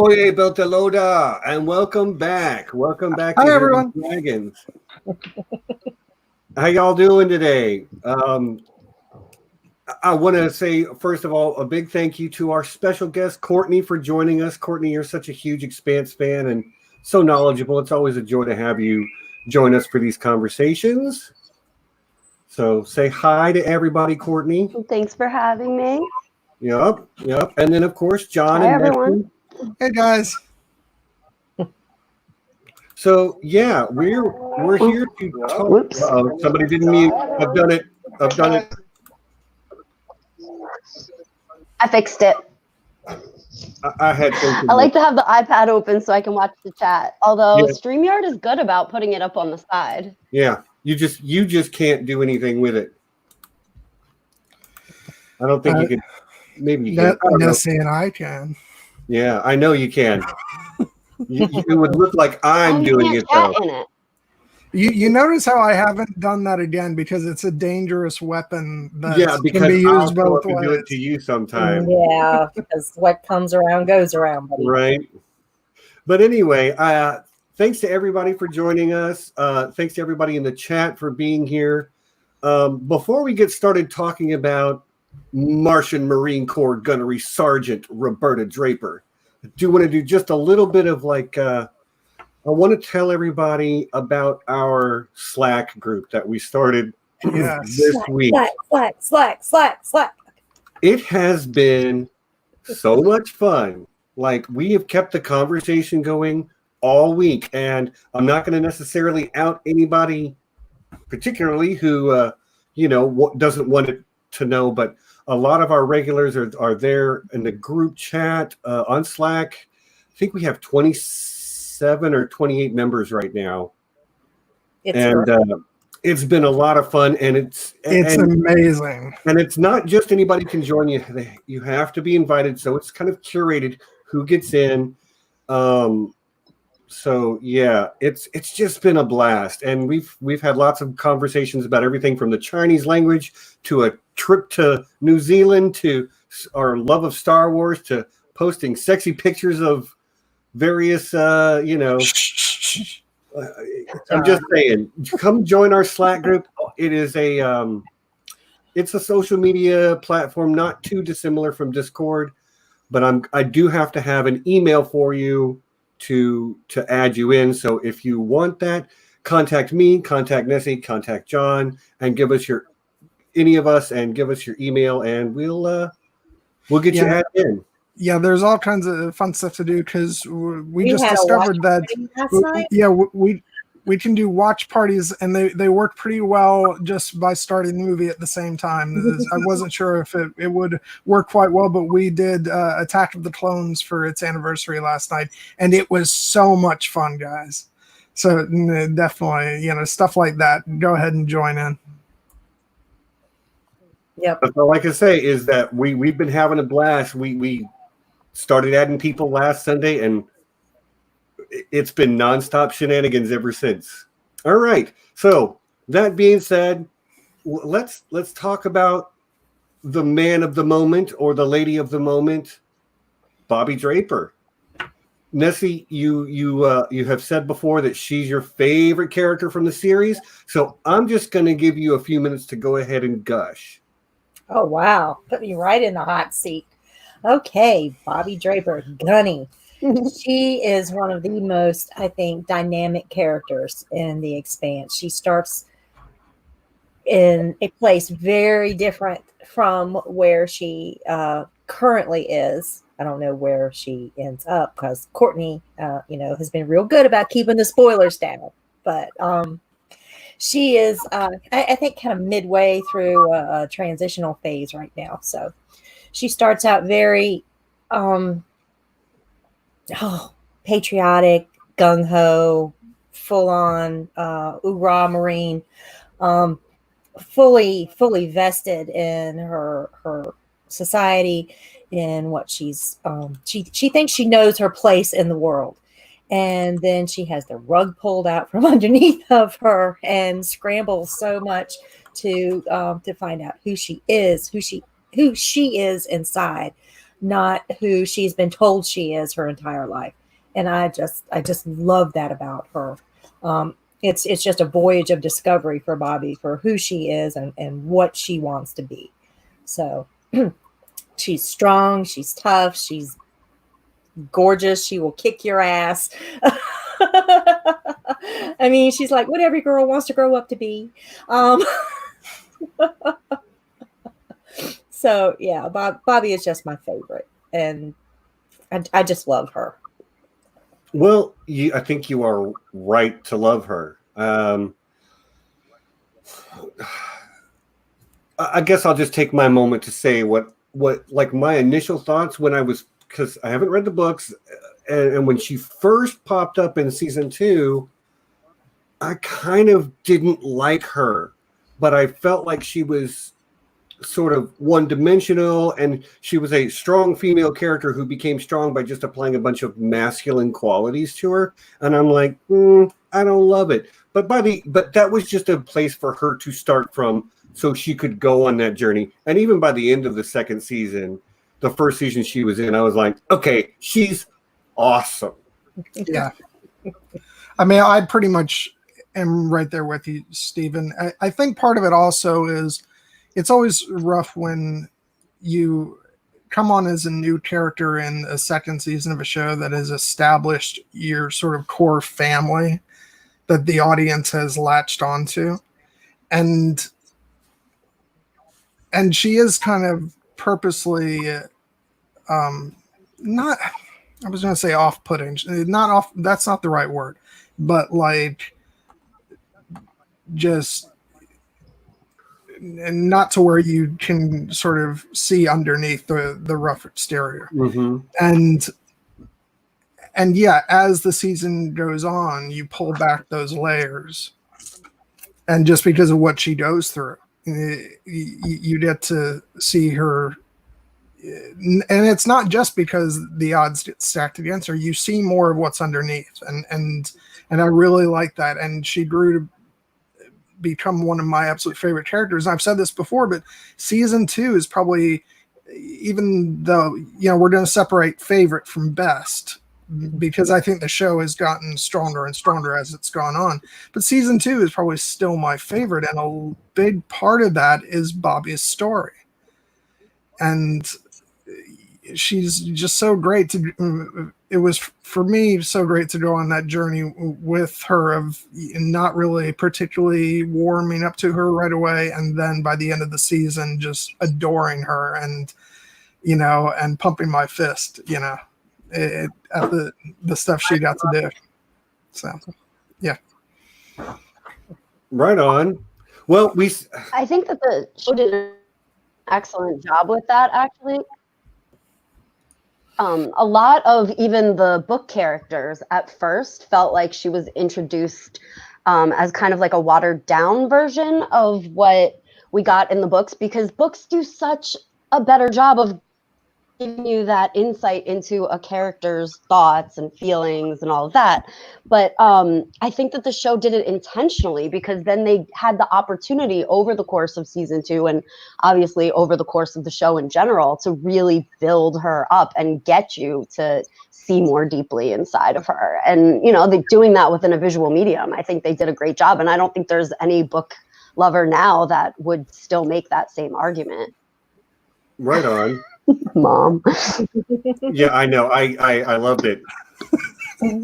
Oye, beltalowda, and welcome back. Welcome back to Hi, everyone. Dragons. How y'all doing today? I want to say, first of all, a big thank you to our special guest, Courtney, for joining us. Courtney, you're such a huge Expanse fan and so knowledgeable. It's always a joy to have you join us for these conversations. So say hi to everybody, Courtney. Thanks for having me. Yep. And then, of course, John Hi, and everyone. Nessie. Hey, guys. So yeah, we're here to talk. Whoops. Somebody didn't mute. I've done it. I fixed it. I had. I like to have the iPad open so I can watch the chat. Although Yeah. StreamYard is good about putting it up on the side. Yeah, you just can't do anything with it. I don't think you can. Maybe you can. I don't know. Nessie and I can. Yeah, I know you can. It would look like I'm doing it though. In it. You notice how I haven't done that again because it's a dangerous weapon that Because can be I'll used show both up and ways. do it to you sometime. Yeah, because what comes around goes around, buddy. Right. But anyway, thanks to everybody for joining us. Thanks to everybody in the chat for being here. Before we get started talking about Martian Marine Corps Gunnery Sergeant Roberta Draper, I do want to do just a little bit of I want to tell everybody about our Slack group that we started this week. Slack. It has been so much fun. Like, we have kept the conversation going all week, and I'm not going to necessarily out anybody particularly who doesn't want it to know, but a lot of our regulars are there in the group chat on Slack. I think we have 27 or 28 members right now. It's been a lot of fun, and it's amazing. And it's not just anybody can join you. You have to be invited, so it's kind of curated who gets in. So yeah, it's just been a blast, and we've had lots of conversations about everything from the Chinese language to a trip to New Zealand to our love of Star Wars to posting sexy pictures of various I'm just saying, come join our Slack group. It is it's a social media platform not too dissimilar from Discord, but I do have to have an email for you to add you in. So if you want that, contact me, contact Nessie, contact John, and give us your email, and we'll get you added in. Yeah, there's all kinds of fun stuff to do because we just discovered that. Last night? Yeah, we can do watch parties, and they work pretty well just by starting the movie at the same time. I wasn't sure if it would work quite well, but we did Attack of the Clones for its anniversary last night, and it was so much fun, guys. So definitely, stuff like that. Go ahead and join in. Yep. But all I can say is that we've been having a blast. We started adding people last Sunday, and it's been nonstop shenanigans ever since. All right. So that being said, let's talk about the man of the moment or the lady of the moment, Bobbie Draper. Nessie, you have said before that she's your favorite character from the series. So I'm just going to give you a few minutes to go ahead and gush. Oh, wow. Put me right in the hot seat. Okay, Bobbie Draper, Gunny. She is one of the most, I think, dynamic characters in the Expanse. She starts in a place very different from where she currently is. I don't know where she ends up because Courtney, has been real good about keeping the spoilers down. But she is, I think, kind of midway through a transitional phase right now. So she starts out very patriotic, gung-ho, full-on hoorah Marine, fully vested in her society, in what she's she thinks she knows her place in the world. And then she has the rug pulled out from underneath of her and scrambles so much to find out who she is inside. not who she's been told she is her entire life. And I just love that about her. It's just a voyage of discovery for Bobbie, for who she is and what she wants to be. So she's strong, she's tough, she's gorgeous, she will kick your ass. I mean, she's like what every girl wants to grow up to be. So yeah, Bobbie is just my favorite, and I just love her. Well, I think you are right to love her. I guess I'll just take my moment to say what like my initial thoughts when I was, because I haven't read the books, and when she first popped up in season 2, I kind of didn't like her, but I felt like she was sort of one-dimensional, and she was a strong female character who became strong by just applying a bunch of masculine qualities to her. And I'm like, I don't love it. But that was just a place for her to start from, so she could go on that journey. And even by the end of the second season, the first season she was in, I was like, okay, she's awesome. Yeah. I mean, I pretty much am right there with you, Stephen. I think part of it also is it's always rough when you come on as a new character in a second season of a show that has established your sort of core family that the audience has latched onto. And she is kind of purposely not, I was going to say off-putting, not off, that's not the right word, but like just and not to where you can sort of see underneath the rough exterior. Mm-hmm. And yeah, as the season goes on, you pull back those layers, and just because of what she goes through, you get to see her. And it's not just because the odds get stacked against her. You see more of what's underneath, and I really like that. And she grew to become one of my absolute favorite characters. And I've said this before, but season 2 is probably, even though, we're going to separate favorite from best, because I think the show has gotten stronger and stronger as it's gone on. But season 2 is probably still my favorite. And a big part of that is Bobbie's story. And she's just so great it was for me so great to go on that journey with her, of not really particularly warming up to her right away, and then by the end of the season just adoring her and and pumping my fist at the stuff she got to do. So yeah, right on. Well, I think that the show did an excellent job with that, actually. A lot of even the book characters at first felt like she was introduced as kind of like a watered down version of what we got in the books, because books do such a better job of giving you that insight into a character's thoughts and feelings and all of that. But I think that the show did it intentionally, because then they had the opportunity over the course of season 2, and obviously over the course of the show in general, to really build her up and get you to see more deeply inside of her. And, they're doing that within a visual medium. I think they did a great job. And I don't think there's any book lover now that would still make that same argument. Right on. Mom. Yeah, I know. I loved it.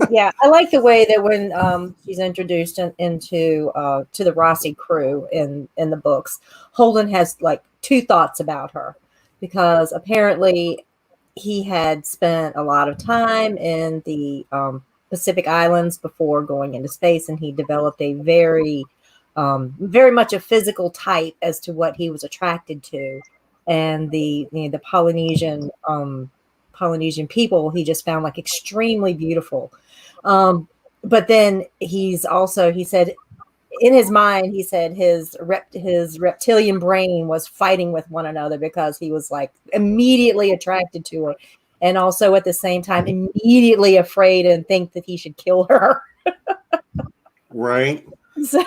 Yeah, I like the way that when she's introduced into to the Rossi crew in the books, Holden has like 2 thoughts about her, because apparently he had spent a lot of time in the Pacific Islands before going into space, and he developed a very much a physical type as to what he was attracted to. And the Polynesian people he just found like extremely beautiful. But then he said in his mind, he said his reptilian brain was fighting with one another, because he was like immediately attracted to her, and also at the same time immediately afraid and think that he should kill her. Right. So,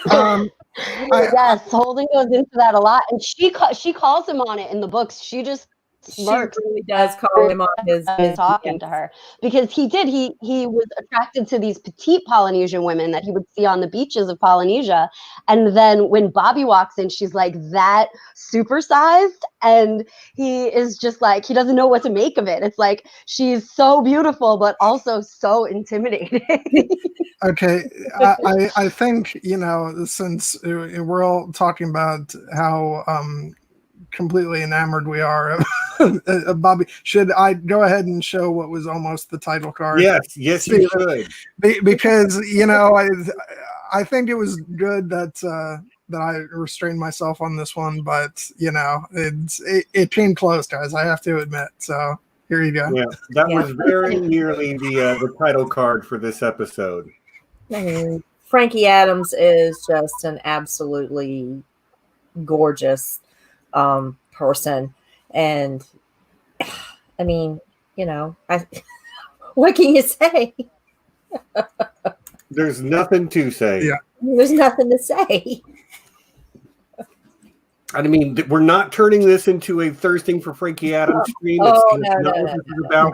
yes, Holden goes into that a lot, and she calls him on it in the books. She just smirks. She really does call him on his talking to her, because he was attracted to these petite Polynesian women that he would see on the beaches of Polynesia, and then when Bobbie walks in, she's like that supersized, and he is just like, he doesn't know what to make of it. It's like, she's so beautiful but also so intimidating. Okay, I think, since we're all talking about how completely enamored we are of Bobbie, should I go ahead and show what was almost the title card? Yes, you should. Because I think it was good that I restrained myself on this one, but it came close, guys. I have to admit. So here you go. Yeah, that was very nearly the title card for this episode. I mean, Frankie Adams is just an absolutely gorgeous person, and I mean, what can you say? There's nothing to say. Yeah, there's nothing to say. I mean, we're not turning this into a thirsting for Frankie Adams stream. That's not what this is about.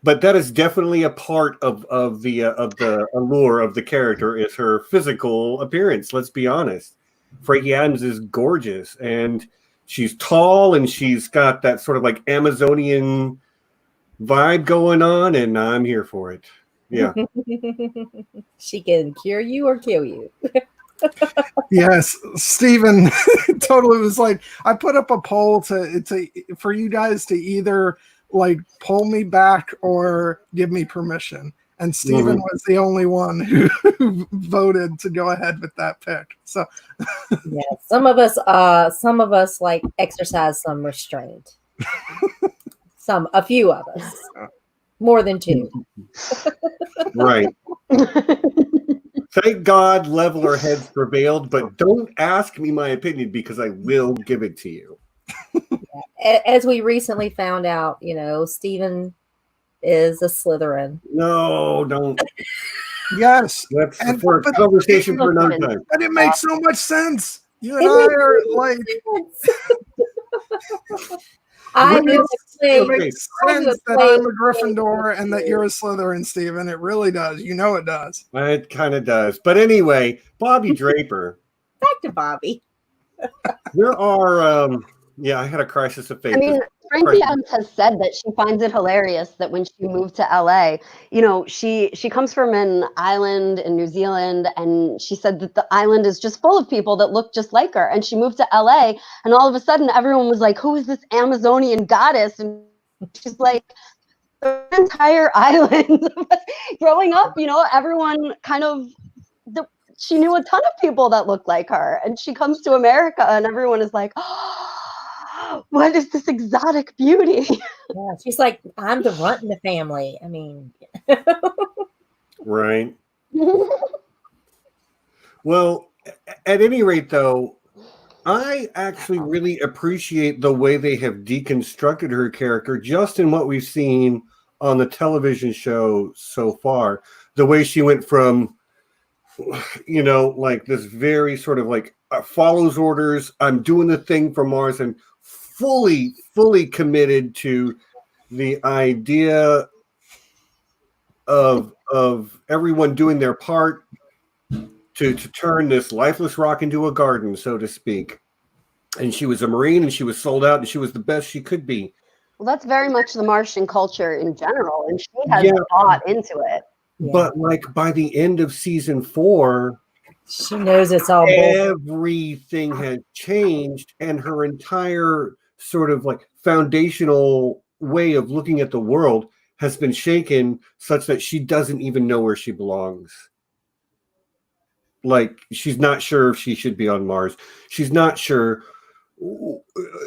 But that is definitely a part of the allure of the character, is her physical appearance. Let's be honest. Frankie Adams is gorgeous, and she's tall, and she's got that sort of like Amazonian vibe going on, and I'm here for it. Yeah. She can cure you or kill you. Yes, Stephen totally was like, I put up a poll for you guys to either like pull me back or give me permission, and Stephen was the only one who voted to go ahead with that pick. So yeah, some of us like exercise some restraint. A few of us, more than two. Right. Thank God leveler heads prevailed, but don't ask me my opinion, because I will give it to you. As we recently found out, Stephen is a Slytherin. No, don't. Yes. That's for a conversation for another time. But it makes so much sense. You and I are like... It makes sense that I'm a Gryffindor and that you're a Slytherin, Stephen. It really does. It does. It kind of does. But anyway, Bobbie Draper. Back to Bobbie. There are... I had a crisis of faith. I mean, Frankie Adams has said that she finds it hilarious that when she moved to LA, she comes from an island in New Zealand, and she said that the island is just full of people that look just like her. And she moved to LA, and all of a sudden everyone was like, who is this Amazonian goddess? And she's like, the entire island. Growing up, everyone kind of... she knew a ton of people that looked like her, and she comes to America and everyone is like, oh, what is this exotic beauty? Yeah, she's like, I'm the runt in the family. I mean, right. Well, at any rate, though, I actually really appreciate the way they have deconstructed her character just in what we've seen on the television show so far. The way she went from, like this very sort of like follows orders, I'm doing the thing for Mars, and fully committed to the idea of everyone doing their part to turn this lifeless rock into a garden, so to speak. And she was a Marine, and she was sold out, and she was the best she could be. Well, that's very much the Martian culture in general, and she has thought into it. But like by the end of season 4, she knows it's all everything has changed, and her entire sort of like foundational way of looking at the world has been shaken, such that she doesn't even know where she belongs. Like, she's not sure if she should be on Mars. She's not sure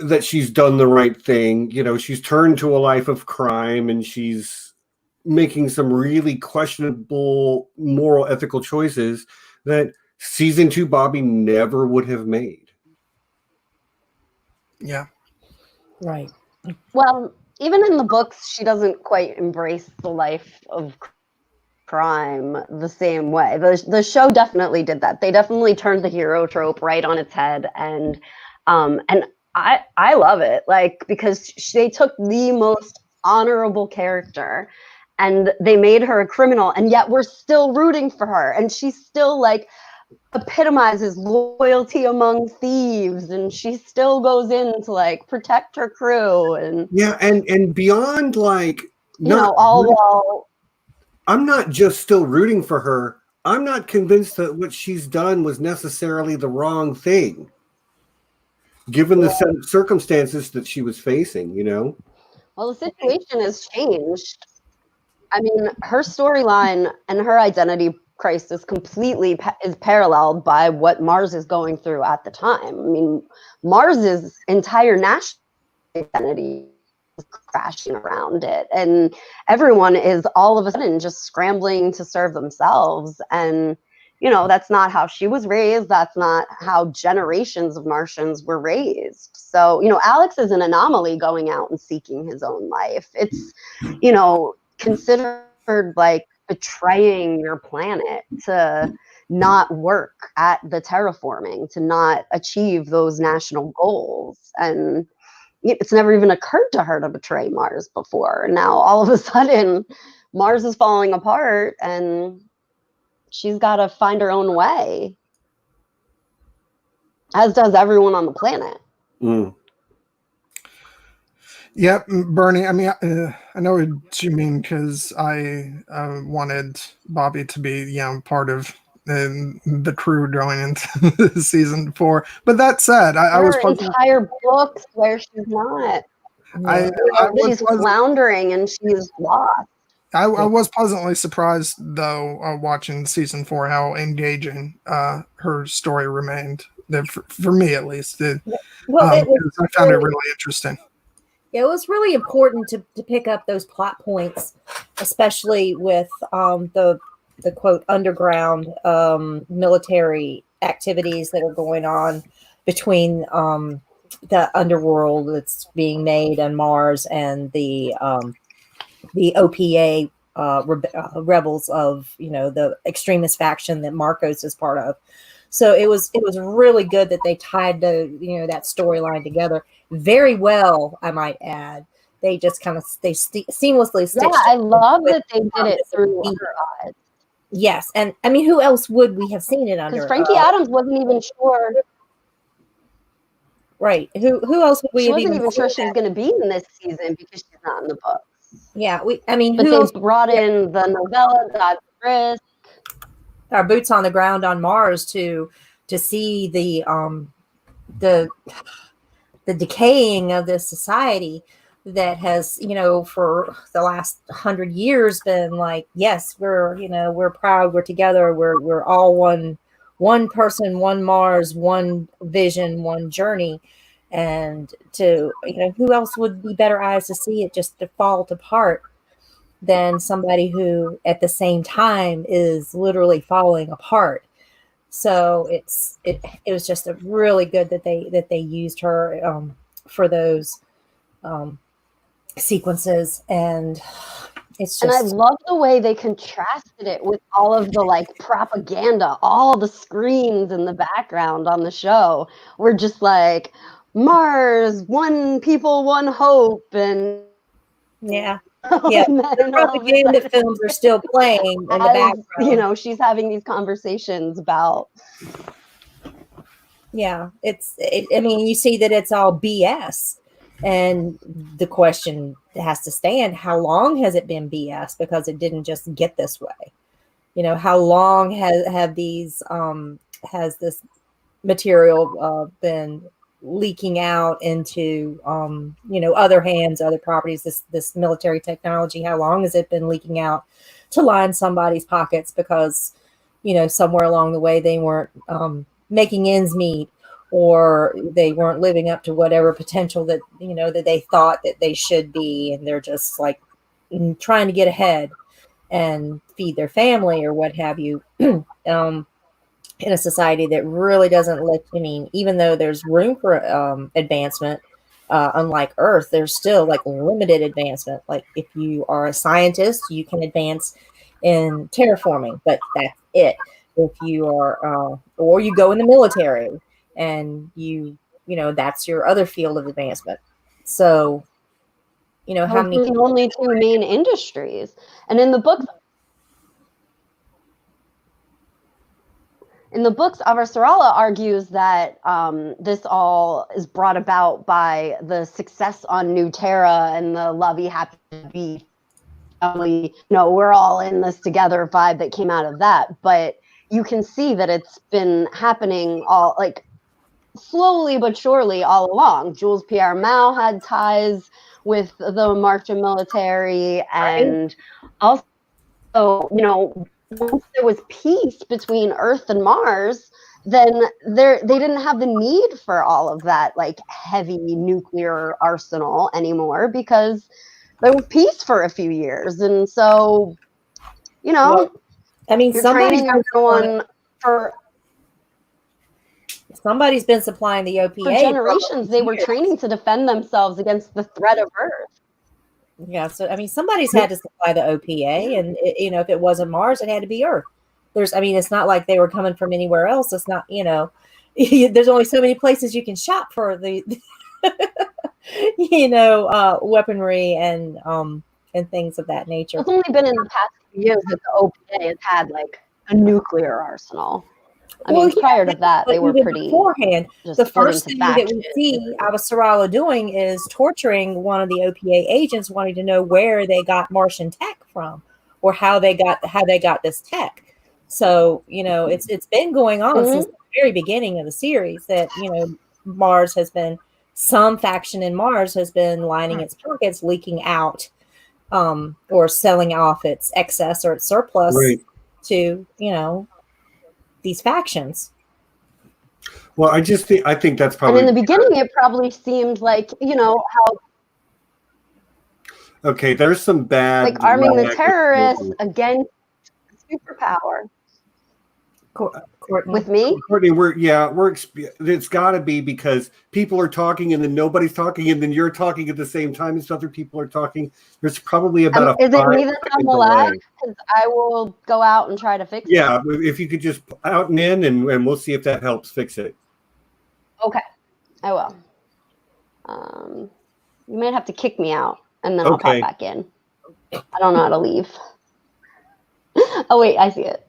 that she's done the right thing. She's turned to a life of crime, and she's making some really questionable moral, ethical choices that season 2 Bobbie never would have made. Yeah. Right. Well, even in the books, she doesn't quite embrace the life of crime the same way. The show definitely did that. They definitely turned the hero trope right on its head, and I love it, like, because they took the most honorable character and they made her a criminal, and yet we're still rooting for her, and she's still like epitomizes loyalty among thieves, and she still goes in to like protect her crew, and and beyond, like, all while I'm not just still rooting for her. I'm not convinced that what she's done was necessarily the wrong thing, given the set of circumstances that she was facing, Well, the situation has changed. I mean, her storyline and her identity crisis completely is paralleled by what Mars is going through at the time. I mean, Mars's entire national identity is crashing around it, and everyone is all of a sudden just scrambling to serve themselves. And that's not how she was raised. That's not how generations of Martians were raised. So, Alex is an anomaly going out and seeking his own life. It's, considered like betraying your planet to not work at the terraforming, to not achieve those national goals. And it's never even occurred to her to betray Mars before. Now, all of a sudden, Mars is falling apart and she's got to find her own way, as does everyone on the planet. Yep, Bernie. I mean, I know what you mean, because I wanted Bobbie to be, part of the crew going into season 4. But that said, I was entire books where she's not. She's floundering and she's lost. I was pleasantly surprised, though, watching season 4, how engaging her story remained. For me, at least. I found it really interesting. Yeah, it was really important to pick up those plot points, especially with the quote underground military activities that are going on between the underworld that's being made on Mars and the OPA rebels of the extremist faction that Marcos is part of. So it was really good that they tied that storyline together very well, I might add. They just kind of seamlessly stitched. Yeah, I love that they did it through Under Odds. Yes, and I mean, who else would we have seen it under? Because Frankie Adams wasn't even sure. Right. Who else would we? She wasn't even sure she was going to be in this season because she's not in the book. Yeah, but who else brought in the novella, God's Risk, our boots on the ground on Mars to see the decaying of this society that has, for the last 100 years been like, yes, we're proud, we're together, we're all one person, one Mars, one vision, one journey. And to, who else would be better eyes to see it just to fall apart than somebody who at the same time is literally falling apart. So it was just a really good that they used her for those sequences, and it's just. And I love the way they contrasted it with all of the like propaganda, all the screens in the background on the show were just like Mars, one people, one hope, and yeah. The propaganda films are still playing in the background. She's having these conversations about. Yeah, I mean, you see that it's all BS, and the question has to stand: how long has it been BS? Because it didn't just get this way. How long has this material been leaking out into other hands, other properties, this military technology? How long has it been leaking out to line somebody's pockets because somewhere along the way they weren't making ends meet, or they weren't living up to whatever potential that that they thought that they should be, and they're just like trying to get ahead and feed their family or what have you. In a society that really doesn't even though there's room for advancement, unlike Earth, there's still like limited advancement. Like if you are a scientist, you can advance in terraforming, but that's it. If you are, or you go in the military and you that's your other field of advancement. So, how many the only two main industries. And in the books, Sharla argues that this all is brought about by the success on New Terra and the lovey, happy, family, we're all in this together vibe that came out of that. But you can see that it's been happening all like slowly but surely all along. Jules Pierre Mao had ties with the Martian military, and also, once there was peace between Earth and Mars, then they didn't have the need for all of that like heavy nuclear arsenal anymore because there was peace for a few years. And so, well, I mean, somebody's been supplying the OPA for generations. They were training to defend themselves against the threat of Earth. Yeah, so I mean, somebody's had to supply the OPA, and if it wasn't Mars, it had to be Earth. It's not like they were coming from anywhere else. It's not, there's only so many places you can shop for the, weaponry and things of that nature. It's only been in the past few years that the OPA has had like a nuclear arsenal. Prior to that, they were pretty beforehand. The first thing that we see Sharla doing is torturing one of the OPA agents, wanting to know where they got Martian tech from, or how they got this tech. So it's been going on since the very beginning of the series that Mars has been, some faction in Mars has been lining its pockets, leaking out, or selling off its excess or its surplus to these factions. Well, I think that's probably. And in the beginning, it probably seemed like how. Okay, there's some bad. Like arming the terrorists against superpower. Courtney. With me, Courtney, it's got to be because people are talking and then nobody's talking and then you're talking at the same time as other people are talking. There's probably about is it me that I'm alive? Because I will go out and try to fix it. Yeah, if you could just out and in, and we'll see if that helps fix it. Okay, I will. You might have to kick me out, and then I'll pop back in. I don't know how to leave. Oh wait, I see it.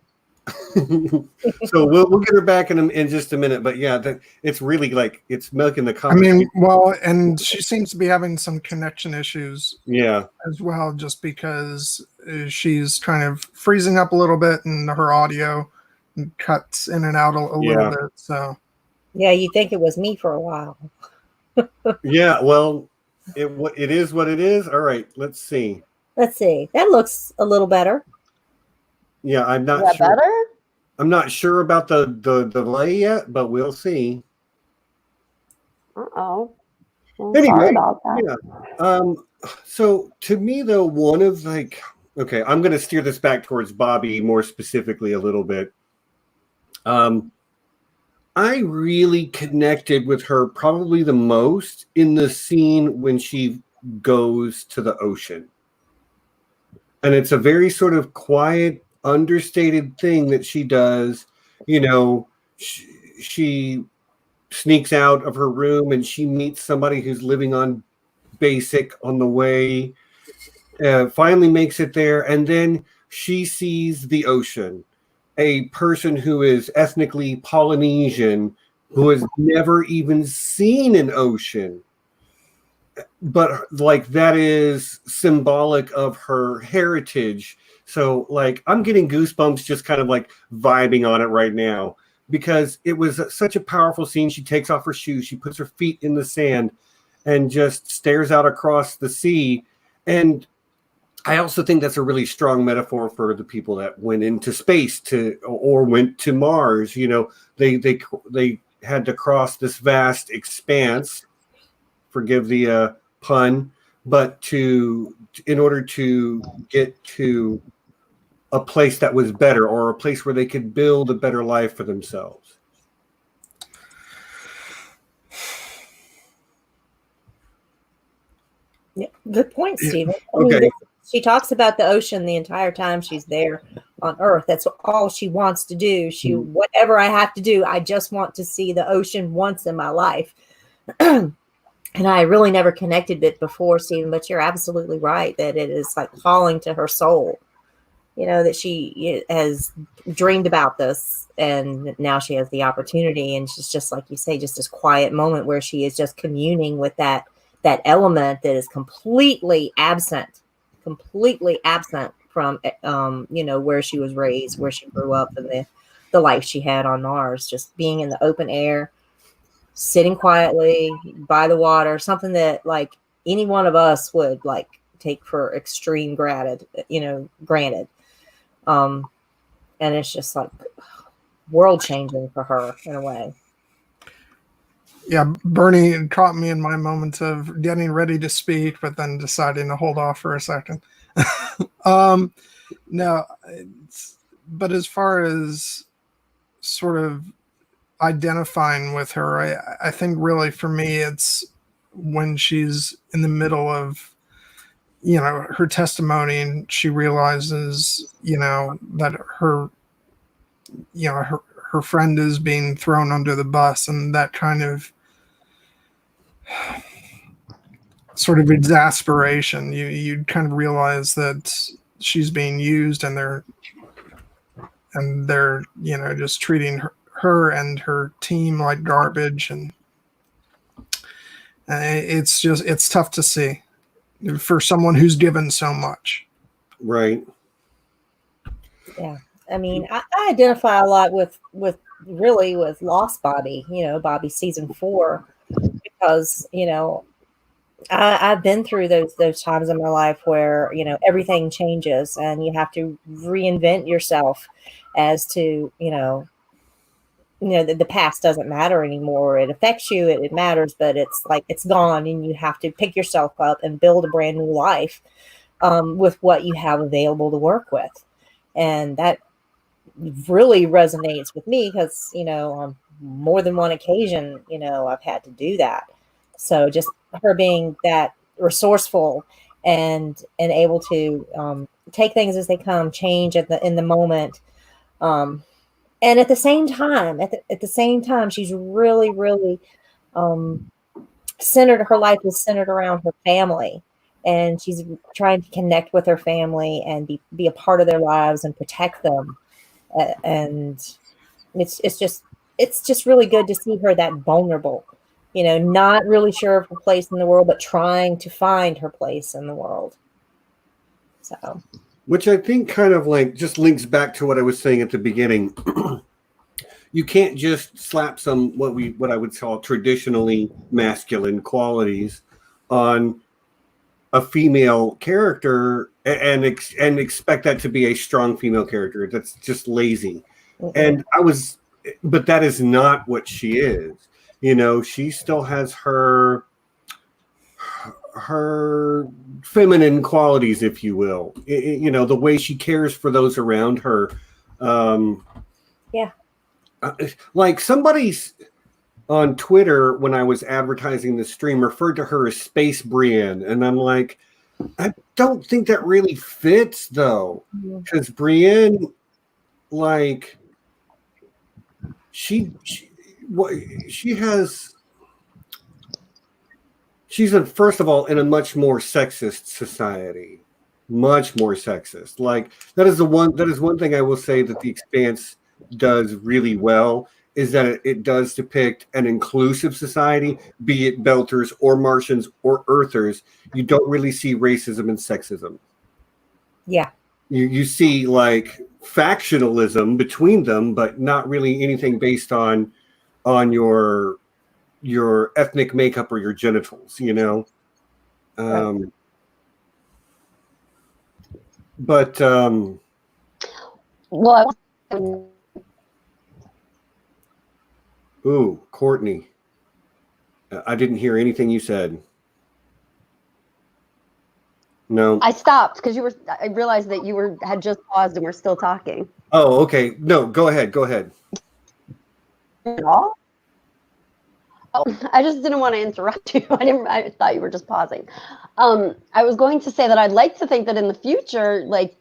So we'll get her back in just a minute, but it's really like it's milking the conversation. And she seems to be having some connection issues as well, just because she's kind of freezing up a little bit and her audio cuts in and out a little bit. So you think it was me for a while. Well, it is what it is. All right, let's see. That looks a little better. Yeah, I'm not sure. Better? I'm not sure about the delay yet, but we'll see. Uh-oh. Anyway, so to me though, one of I'm going to steer this back towards Bobbie more specifically a little bit. I really connected with her probably the most in the scene when she goes to the ocean. And it's a very sort of quiet, understated thing that she does. She sneaks out of her room and she meets somebody who's living on basic on the way, finally makes it there, and then she sees the ocean, a person who is ethnically Polynesian who has never even seen an ocean, but that is symbolic of her heritage. So I'm getting goosebumps just kind of vibing on it right now, because it was such a powerful scene. She takes off her shoes, she puts her feet in the sand and just stares out across the sea. And I also think that's a really strong metaphor for the people that went into space or went to Mars. They had to cross this vast expanse, forgive the pun, but in order to get to a place that was better, or a place where they could build a better life for themselves. Yeah, good point, Stephen. Okay. She talks about the ocean the entire time she's there on Earth. That's all she wants to do. Whatever I have to do, I just want to see the ocean once in my life. And I really never connected it before, Stephen, but you're absolutely right that it is like calling to her soul, that she has dreamed about this and now she has the opportunity. And she's just, like you say, just this quiet moment where she is just communing with that element that is completely absent from, where she was raised, where she grew up, and the life she had on Mars, just being in the open air, sitting quietly by the water, something that like any one of us would like take for extreme granted. And it's just like world changing for her in a way. Yeah, Bernie caught me in my moments of getting ready to speak, but then deciding to hold off for a second. No, but as far as sort of identifying with her, I think really for me it's when she's in the middle of her testimony and she realizes that her her friend is being thrown under the bus, and that kind of sort of exasperation, you kind of realize that she's being used and they're just treating her and her team like garbage, and it's tough to see for someone who's given so much. Right. Yeah. I mean, I identify a lot with Lost Bobbie, Bobbie season 4, because, I've been through those times in my life where, everything changes and you have to reinvent yourself as to, the past doesn't matter anymore. It affects you, it matters, but it's like it's gone, and you have to pick yourself up and build a brand new life with what you have available to work with. And that really resonates with me because, on more than one occasion, I've had to do that. So just her being that resourceful and able to take things as they come, change in the moment. And at the same time, she's really, really her life is centered around her family, and she's trying to connect with her family and be a part of their lives and protect them. And it's just really good to see her that vulnerable, not really sure of her place in the world, but trying to find her place in the world. So, which I think kind of like just links back to what I was saying at the beginning. You can't just slap some what I would call traditionally masculine qualities on a female character and expect that to be a strong female character. That's just lazy. Mm-hmm. But that is not what she is. She still has her feminine qualities, if you will. The way she cares for those around her. Yeah. Like somebody's on Twitter when I was advertising the stream referred to her as Space Brienne, and I'm like, I don't think that really fits though, because Brienne, like, she's first of all in a much more sexist society, much more sexist. Like that is one thing I will say that the Expanse does really well, is that it does depict an inclusive society, be it Belters or Martians or Earthers. You don't really see racism and sexism. Yeah. You see like factionalism between them, but not really anything based on your ethnic makeup or your genitals, Right. But well, ooh, Courtney. I didn't hear anything you said. No. I stopped because I realized that you had just paused and we're still talking. Oh, okay. No, go ahead. At all? Oh, I just didn't want to interrupt you. I thought you were just pausing. I was going to say that I'd like to think that in the future, like,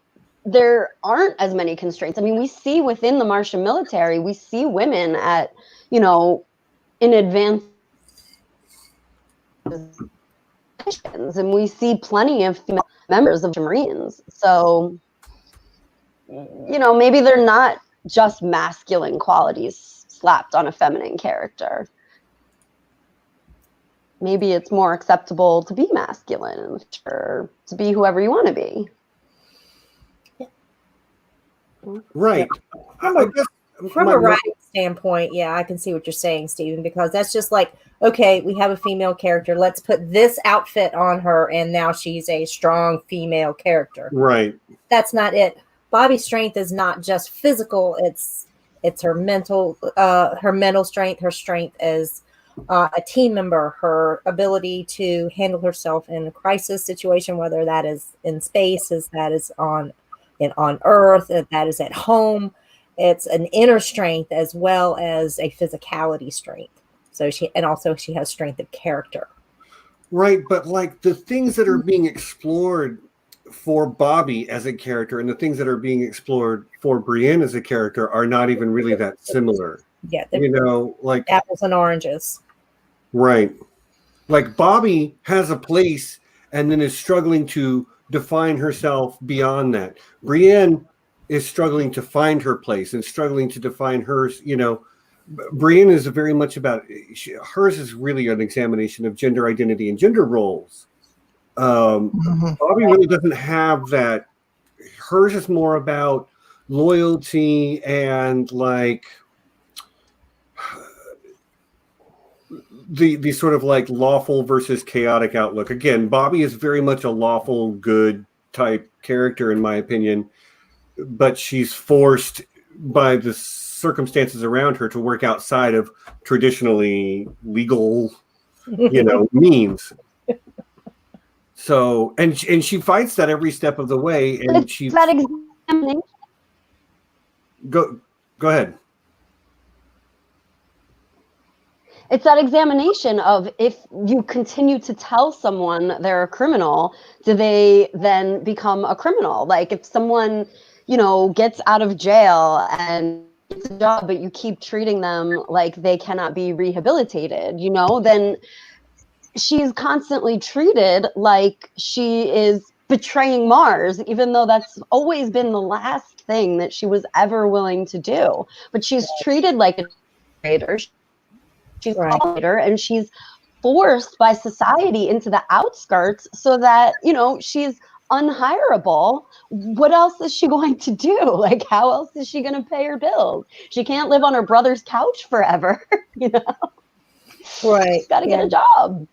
there aren't as many constraints. I mean, we see within the Martian military, we see women at, in advanced and we see plenty of female members of the Marines. So, maybe they're not just masculine qualities slapped on a feminine character. Maybe it's more acceptable to be masculine or to be whoever you want to be. Right. From a writing standpoint, yeah, I can see what you're saying, Stephen, because that's just like, okay, we have a female character. Let's put this outfit on her, and now she's a strong female character. Right. That's not it. Bobbie's strength is not just physical. It's her mental strength, her strength as a team member, her ability to handle herself in a crisis situation, whether that is in space, as that is on Earth, that is at home. It's an inner strength as well as a physicality strength. So she has strength of character. Right, but like the things that are being explored for Bobbie as a character and the things that are being explored for Brienne as a character are not even really that similar. Yeah, like apples and oranges. Right. Like Bobbie has a place and then is struggling to define herself beyond that. Brienne is struggling to find her place and struggling to define hers. Brienne is very much about, hers is really an examination of gender identity and gender roles. Bobbie really doesn't have that. Hers is more about loyalty and like the sort of like lawful versus chaotic outlook. Again, Bobbie is very much a lawful good type character in my opinion, but she's forced by the circumstances around her to work outside of traditionally legal, means. So, and she fights that every step of the way, and she that examination. Go ahead. It's that examination of, if you continue to tell someone they're a criminal, do they then become a criminal? Like if someone, gets out of jail and gets a job, but you keep treating them like they cannot be rehabilitated, then she's constantly treated like she is betraying Mars, even though that's always been the last thing that she was ever willing to do. But she's treated like a traitor. She's a traitor, and she's forced by society into the outskirts so that, she's unhireable. What else is she going to do? Like, how else is she going to pay her bills? She can't live on her brother's couch forever, Right. She's got to get a job.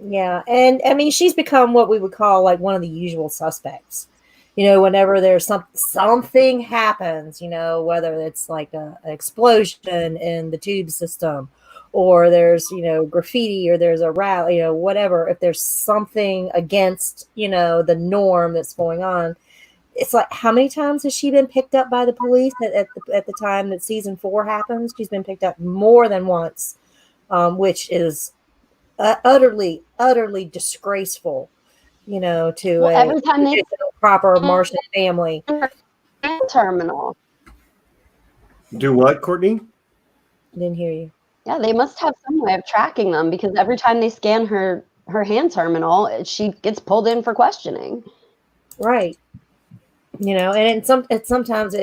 Yeah. And I mean, she's become what we would call like one of the usual suspects. Whenever there's something happens, whether it's like an explosion in the tube system, or there's, graffiti, or there's a rally, whatever, if there's something against, the norm that's going on, it's like, how many times has she been picked up by the police at the time that season 4 happens? She's been picked up more than once, which is utterly disgraceful, to every time they proper Martian family. Terminal. Do what, Courtney? Didn't hear you. Yeah, they must have some way of tracking them, because every time they scan her hand terminal, she gets pulled in for questioning. Right. And sometimes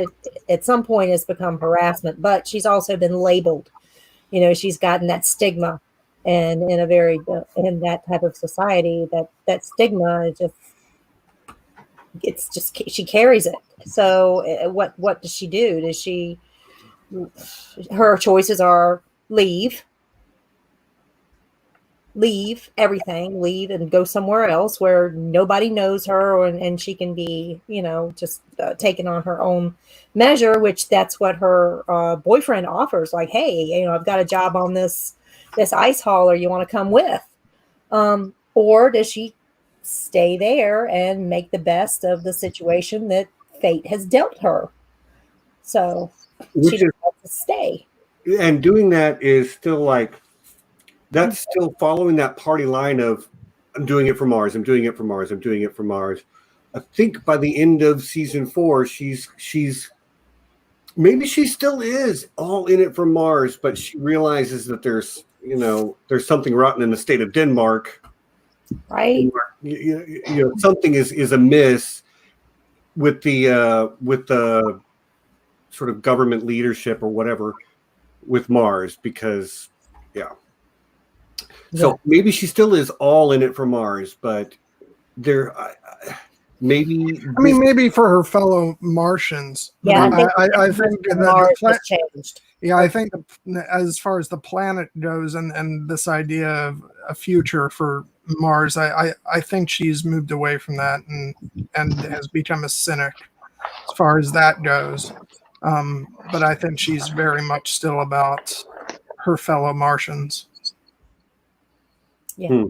at some point it's become harassment, but she's also been labeled. She's gotten that stigma, and in that type of society, that stigma is just she carries it. So what does she do? Her choices are leave everything, leave and go somewhere else where nobody knows her, and she can be, just taken on her own measure, which that's what her boyfriend offers. Like, hey, I've got a job on this ice hauler, you want to come with? Or does she stay there and make the best of the situation that fate has dealt her? So she has to stay. And doing that is still like, that's still following that party line of, I'm doing it for Mars, I'm doing it for Mars, I'm doing it for Mars. I think by the end of season 4, she's maybe she still is all in it for Mars, but she realizes that there's there's something rotten in the state of Denmark. Right. Something is amiss with the sort of government leadership or whatever with Mars, because so maybe she still is all in it for Mars, but maybe for her fellow Martians. Yeah, I think Mars has changed. Yeah, I think as far as the planet goes and this idea of a future for Mars, I think she's moved away from that and has become a cynic as far as that goes. But I think she's very much still about her fellow Martians. Yeah.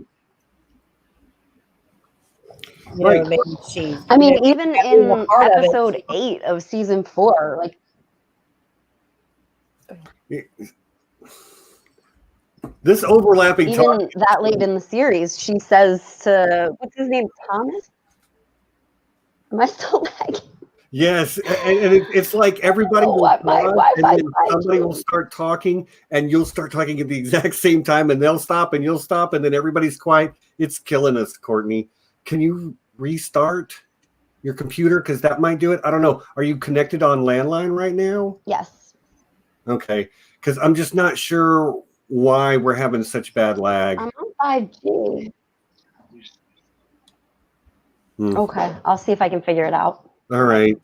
Right. Even in episode 8 of season 4, like this overlapping even that late in the series, she says to what's his name, Thomas? Am I still lagging? Yes, and it's like everybody will somebody will start talking, and you'll start talking at the exact same time, and they'll stop, and you'll stop, and then everybody's quiet. It's killing us, Courtney. Can you restart your computer? Because that might do it. I don't know. Are you connected on landline right now? Yes. Okay, because I'm just not sure why we're having such bad lag. I'm on 5G. Okay, I'll see if I can figure it out. All right.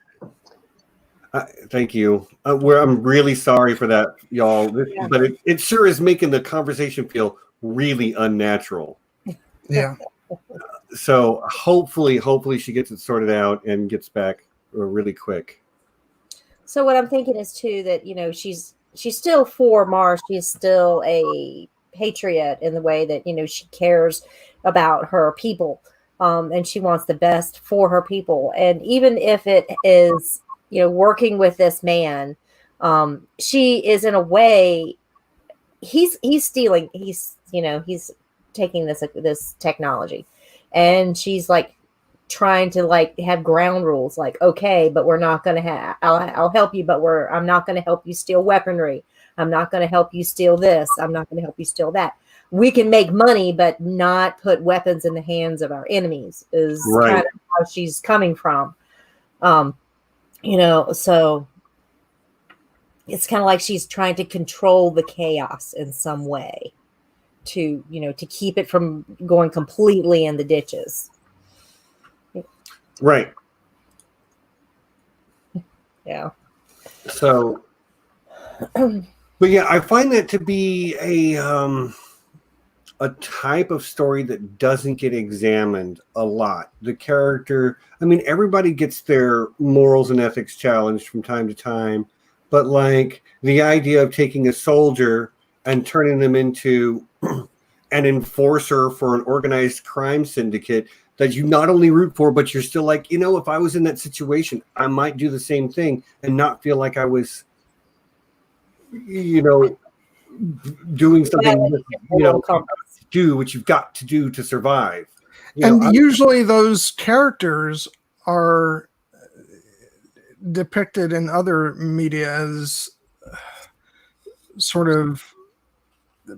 Thank you. I'm really sorry for that, y'all. But it sure is making the conversation feel really unnatural. Yeah. So hopefully she gets it sorted out and gets back really quick. So what I'm thinking is too that she's still for Mars. She's still a patriot in the way that she cares about her people, and she wants the best for her people. And even if it is working with this man, she is in a way he's stealing. He's taking this technology, and she's like trying to have ground rules, okay, but we're not going to have, I'll help you, but I'm not going to help you steal weaponry. I'm not going to help you steal this. I'm not going to help you steal that. We can make money, but not put weapons in the hands of our enemies is kind of how she's coming from. So it's kind of like she's trying to control the chaos in some way to keep it from going completely in the ditches. Right. Yeah. So, but yeah, I find that to be a type of story that doesn't get examined a lot. The character, everybody gets their morals and ethics challenged from time to time, but the idea of taking a soldier and turning them into an enforcer for an organized crime syndicate that you not only root for, but you're still if I was in that situation, I might do the same thing and not feel like I was, doing something, do what you've got to do to survive. Usually those characters are depicted in other media as sort of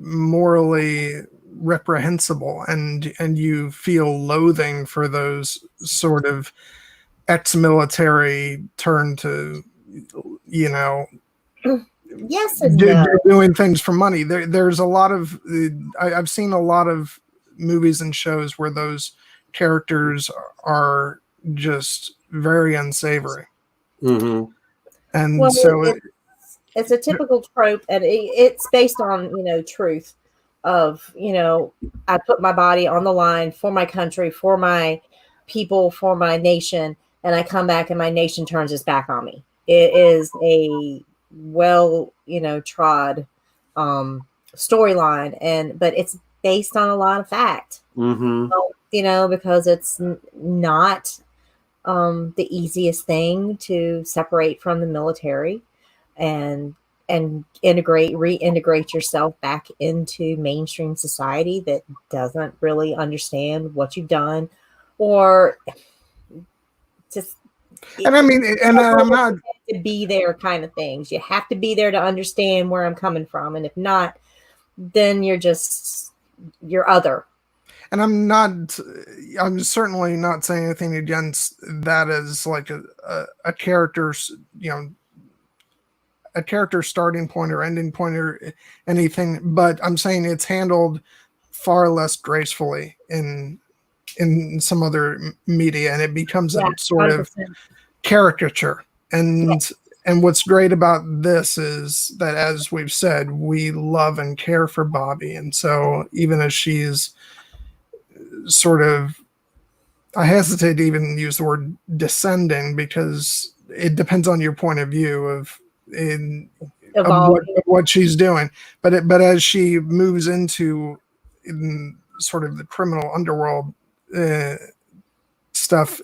morally reprehensible, and you feel loathing for those sort of ex-military turn to yes and no. Doing things for money. There's a lot of I've seen a lot of movies and shows where those characters are just very unsavory. Mm-hmm. And it's a typical trope, and it's based on truth of I put my body on the line for my country, for my people, for my nation, and I come back and my nation turns its back on me. It is a trod storyline, but it's based on a lot of fact. Mm-hmm. Because it's not the easiest thing to separate from the military and reintegrate yourself back into mainstream society that doesn't really understand what you've done, or just I'm not to be there kind of things. You have to be there to understand where I'm coming from, and if not, then you're other. And I'm certainly not saying anything against that as like a character's, a character starting point or ending point or anything, but I'm saying it's handled far less gracefully in some other media, and it becomes a sort 100%. of caricature. And what's great about this is that, as we've said, we love and care for Bobbie. And so even as she's sort of, I hesitate to even use the word descending, because it depends on your point of view of what she's doing. But as she moves into sort of the criminal underworld stuff,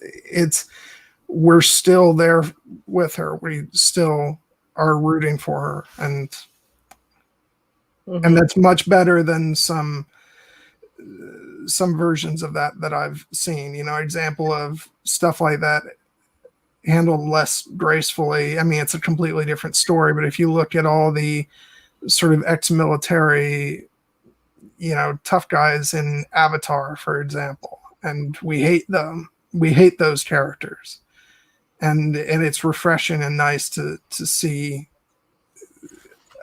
we're still there with her. We still are rooting for her, and that's much better than some versions of that I've seen. Example of stuff like that handled less gracefully. I mean, it's a completely different story, but if you look at all the sort of ex-military, tough guys in Avatar, for example, and we hate them. We hate those characters. And it's refreshing and nice to see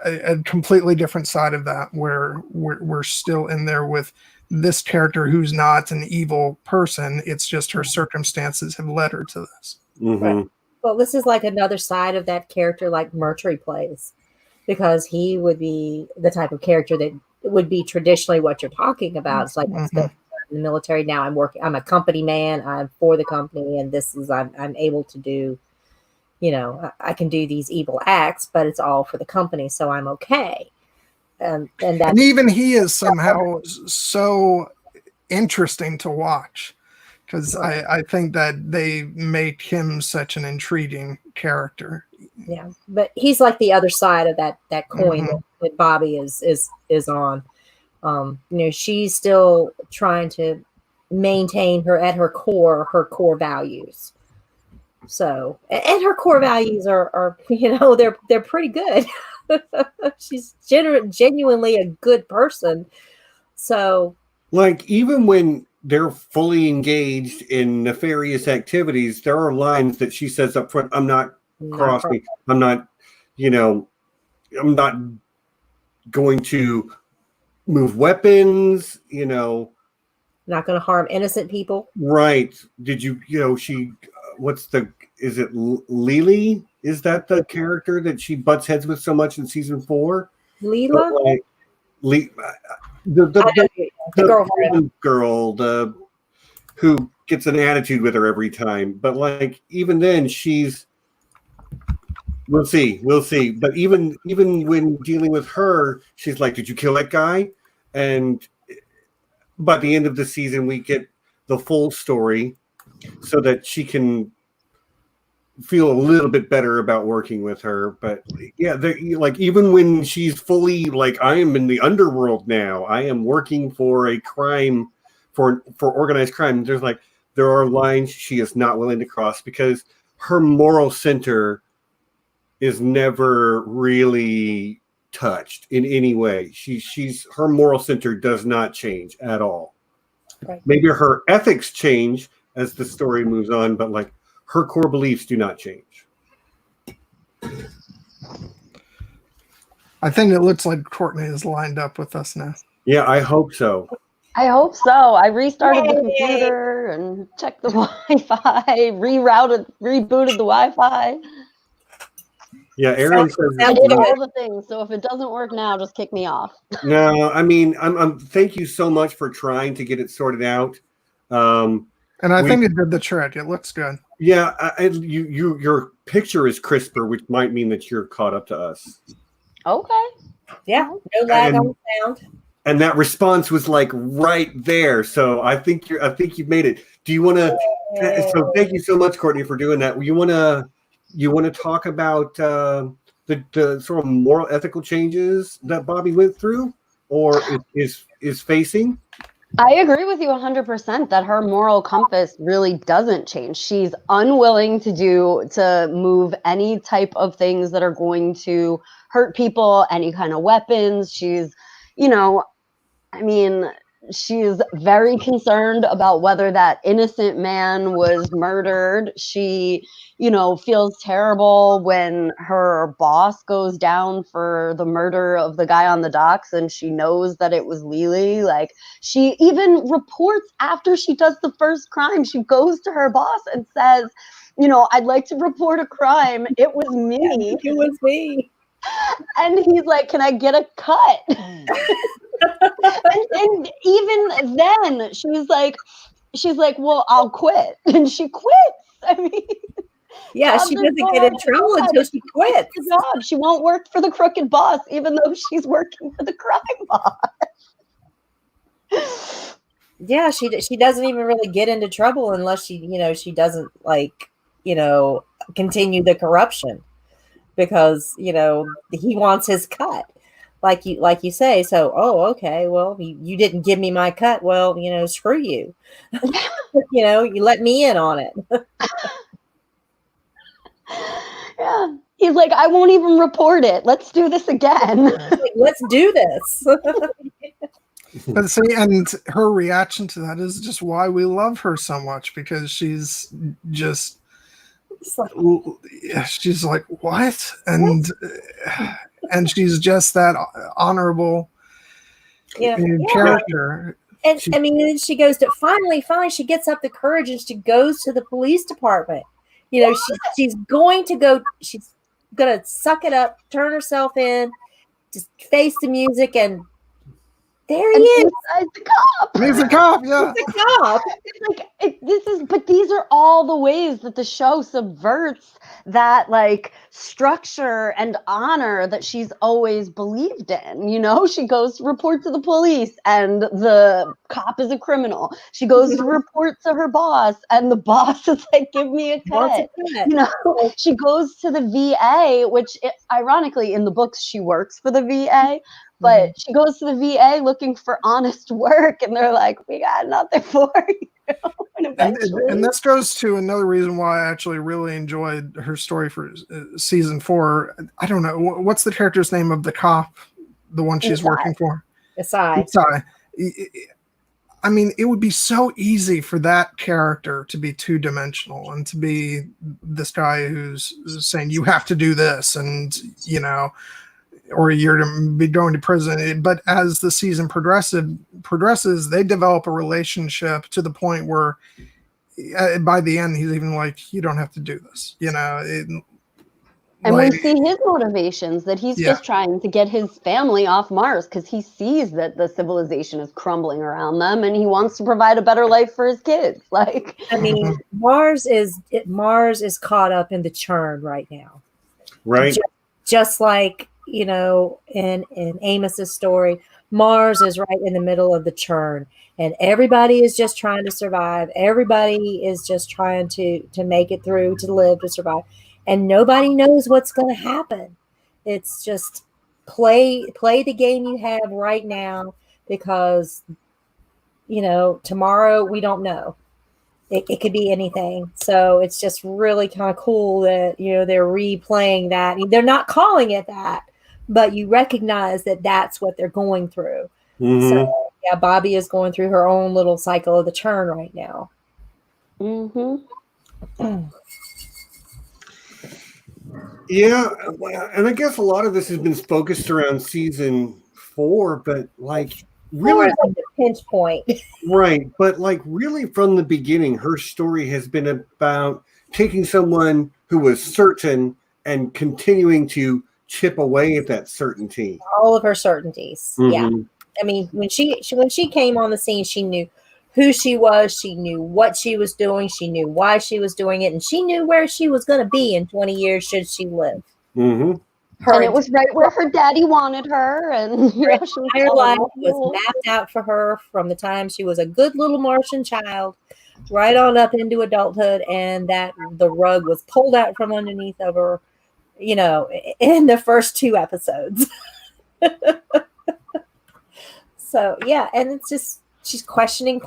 a completely different side of that, where we're still in there with this character who's not an evil person. It's just her circumstances have led her to this. Mm-hmm. Right. Well, this is like another side of that character, like Murtry plays, because he would be the type of character that would be traditionally what you're talking about. It's like, in the military now, I'm a company man, I'm for the company, and this is I'm able to do, I can do these evil acts, but it's all for the company, so I'm okay. And even he is somehow so interesting to watch, because I think that they make him such an intriguing character. Yeah, but he's like the other side of that coin that Bobbie is on. She's still trying to maintain her core values. So, and her core values are they're pretty good. She's genuinely a good person. So, like, even when they're fully engaged in nefarious activities, there are lines that she says up front, I'm not crossing. I'm not, I'm not going to move weapons, not going to harm innocent people. Right. Did you, is it Lily? Is that the character that she butts heads with so much in season 4? Leela? The girl, who gets an attitude with her every time. But like, even then we'll see. But even when dealing with her, she's like, did you kill that guy? And by the end of the season, we get the full story so that she can feel a little bit better about working with her. But yeah, like, even when she's fully like, I am in the underworld now, I am working for a crime, for organized crime, there are lines she is not willing to cross, because her moral center is never really touched in any way. Her moral center does not change at all. Right. Maybe her ethics change as the story moves on, but like, her core beliefs do not change. I think it looks like Courtney is lined up with us now. Yeah, I hope so. I hope so. I restarted the computer and checked the Wi-Fi, rebooted the Wi-Fi. Yeah, Aaron says I did all the things. So if it doesn't work now, just kick me off. No, I mean, I'm thank you so much for trying to get it sorted out. And I think it did the trick. It looks good. Yeah, your picture is crisper, which might mean that you're caught up to us. Okay. Yeah, no lag on the sound. And that response was like right there. So I think you've made it. Do you want to? So thank you so much, Courtney, for doing that. You want to talk about the sort of moral, ethical changes that Bobbie went through, or is facing? I agree with you 100% that her moral compass really doesn't change. She's unwilling to move any type of things that are going to hurt people, any kind of weapons. She's, you know, I mean, she's very concerned about whether that innocent man was murdered. She, feels terrible when her boss goes down for the murder of the guy on the docks and she knows that it was Lily. Like, she even reports after she does the first crime. She goes to her boss and says, I'd like to report a crime. It was me. It was me. And he's like, can I get a cut? and even then she's like, well, I'll quit. And she quits. I mean, yeah, she doesn't get in trouble until she quits. Job. She won't work for the crooked boss, even though she's working for the crime boss. Yeah, she doesn't even really get into trouble unless she doesn't continue the corruption, because he wants his cut, like you say. So, okay, well, you didn't give me my cut. Well, screw you. You let me in on it. Yeah, he's like, I won't even report it. Let's do this again. Let's do this. But see, and her reaction to that is just why we love her so much, because she's just she's like, what? And she's just that honorable character. And then she goes to finally she gets up the courage and she goes to the police department. She's going to suck it up, turn herself in, just face the music, and there he is. The cop. He's a cop, yeah. He's a cop. It's but these are all the ways that the show subverts that structure and honor that she's always believed in. She goes to report to the police and the cop is a criminal. She goes to report to her boss and the boss is like, give me a cut. She goes to the VA, which ironically in the books she works for the VA. But she goes to the VA looking for honest work, and they're like, we got nothing for you. And this goes to another reason why I actually really enjoyed her story for season 4. I don't know. What's the character's name of the cop, the one she's working for? Isai. I mean, it would be so easy for that character to be two-dimensional and to be this guy who's saying, you have to do this, and, or you're to be going to prison. But as the season progresses, they develop a relationship to the point where by the end, he's even like, you don't have to do this, And we see his motivations, that he's just trying to get his family off Mars because he sees that the civilization is crumbling around them and he wants to provide a better life for his kids. Mars is caught up in the churn right now. Right. Just like, in Amos's story, Mars is right in the middle of the churn, and everybody is just trying to survive. Everybody is just trying to make it through, to live, to survive. And nobody knows what's going to happen. It's just play the game you have right now, because, tomorrow we don't know. It could be anything. So it's just really kind of cool that, they're replaying that. They're not calling it that, but you recognize that that's what they're going through. Mm-hmm. So, yeah, Bobbie is going through her own little cycle of the churn right now. Mm-hmm. Yeah, and I guess a lot of this has been focused around season 4, but really the pinch point. Right, but really from the beginning, her story has been about taking someone who was certain and continuing to chip away at that certainty. All of her certainties. Mm-hmm. Yeah. I mean, when she came on the scene, she knew who she was, she knew what she was doing, she knew why she was doing it, and she knew where she was going to be in 20 years should she live. Mm-hmm. And it was right where her daddy wanted her, and her entire life was mapped out for her from the time she was a good little Martian child right on up into adulthood, and that the rug was pulled out from underneath of her, in the first 2 episodes. So yeah, and it's just, she's questioning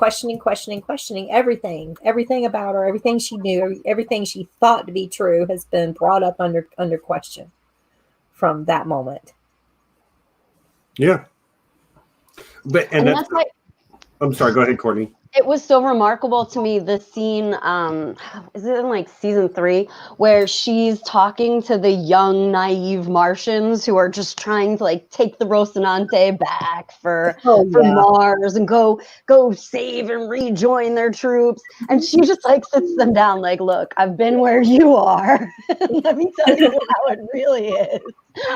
everything about her, everything she knew, everything she thought to be true has been brought up under question from that moment. Yeah. And that's why I'm sorry, go ahead, Courtney. it was so remarkable to me, the scene, is it in like season 3, where she's talking to the young, naive Martians who are just trying to like take the Rocinante back for Mars and go save and rejoin their troops. And she just like sits them down like, look, I've been where you are. Let me tell you how it really is.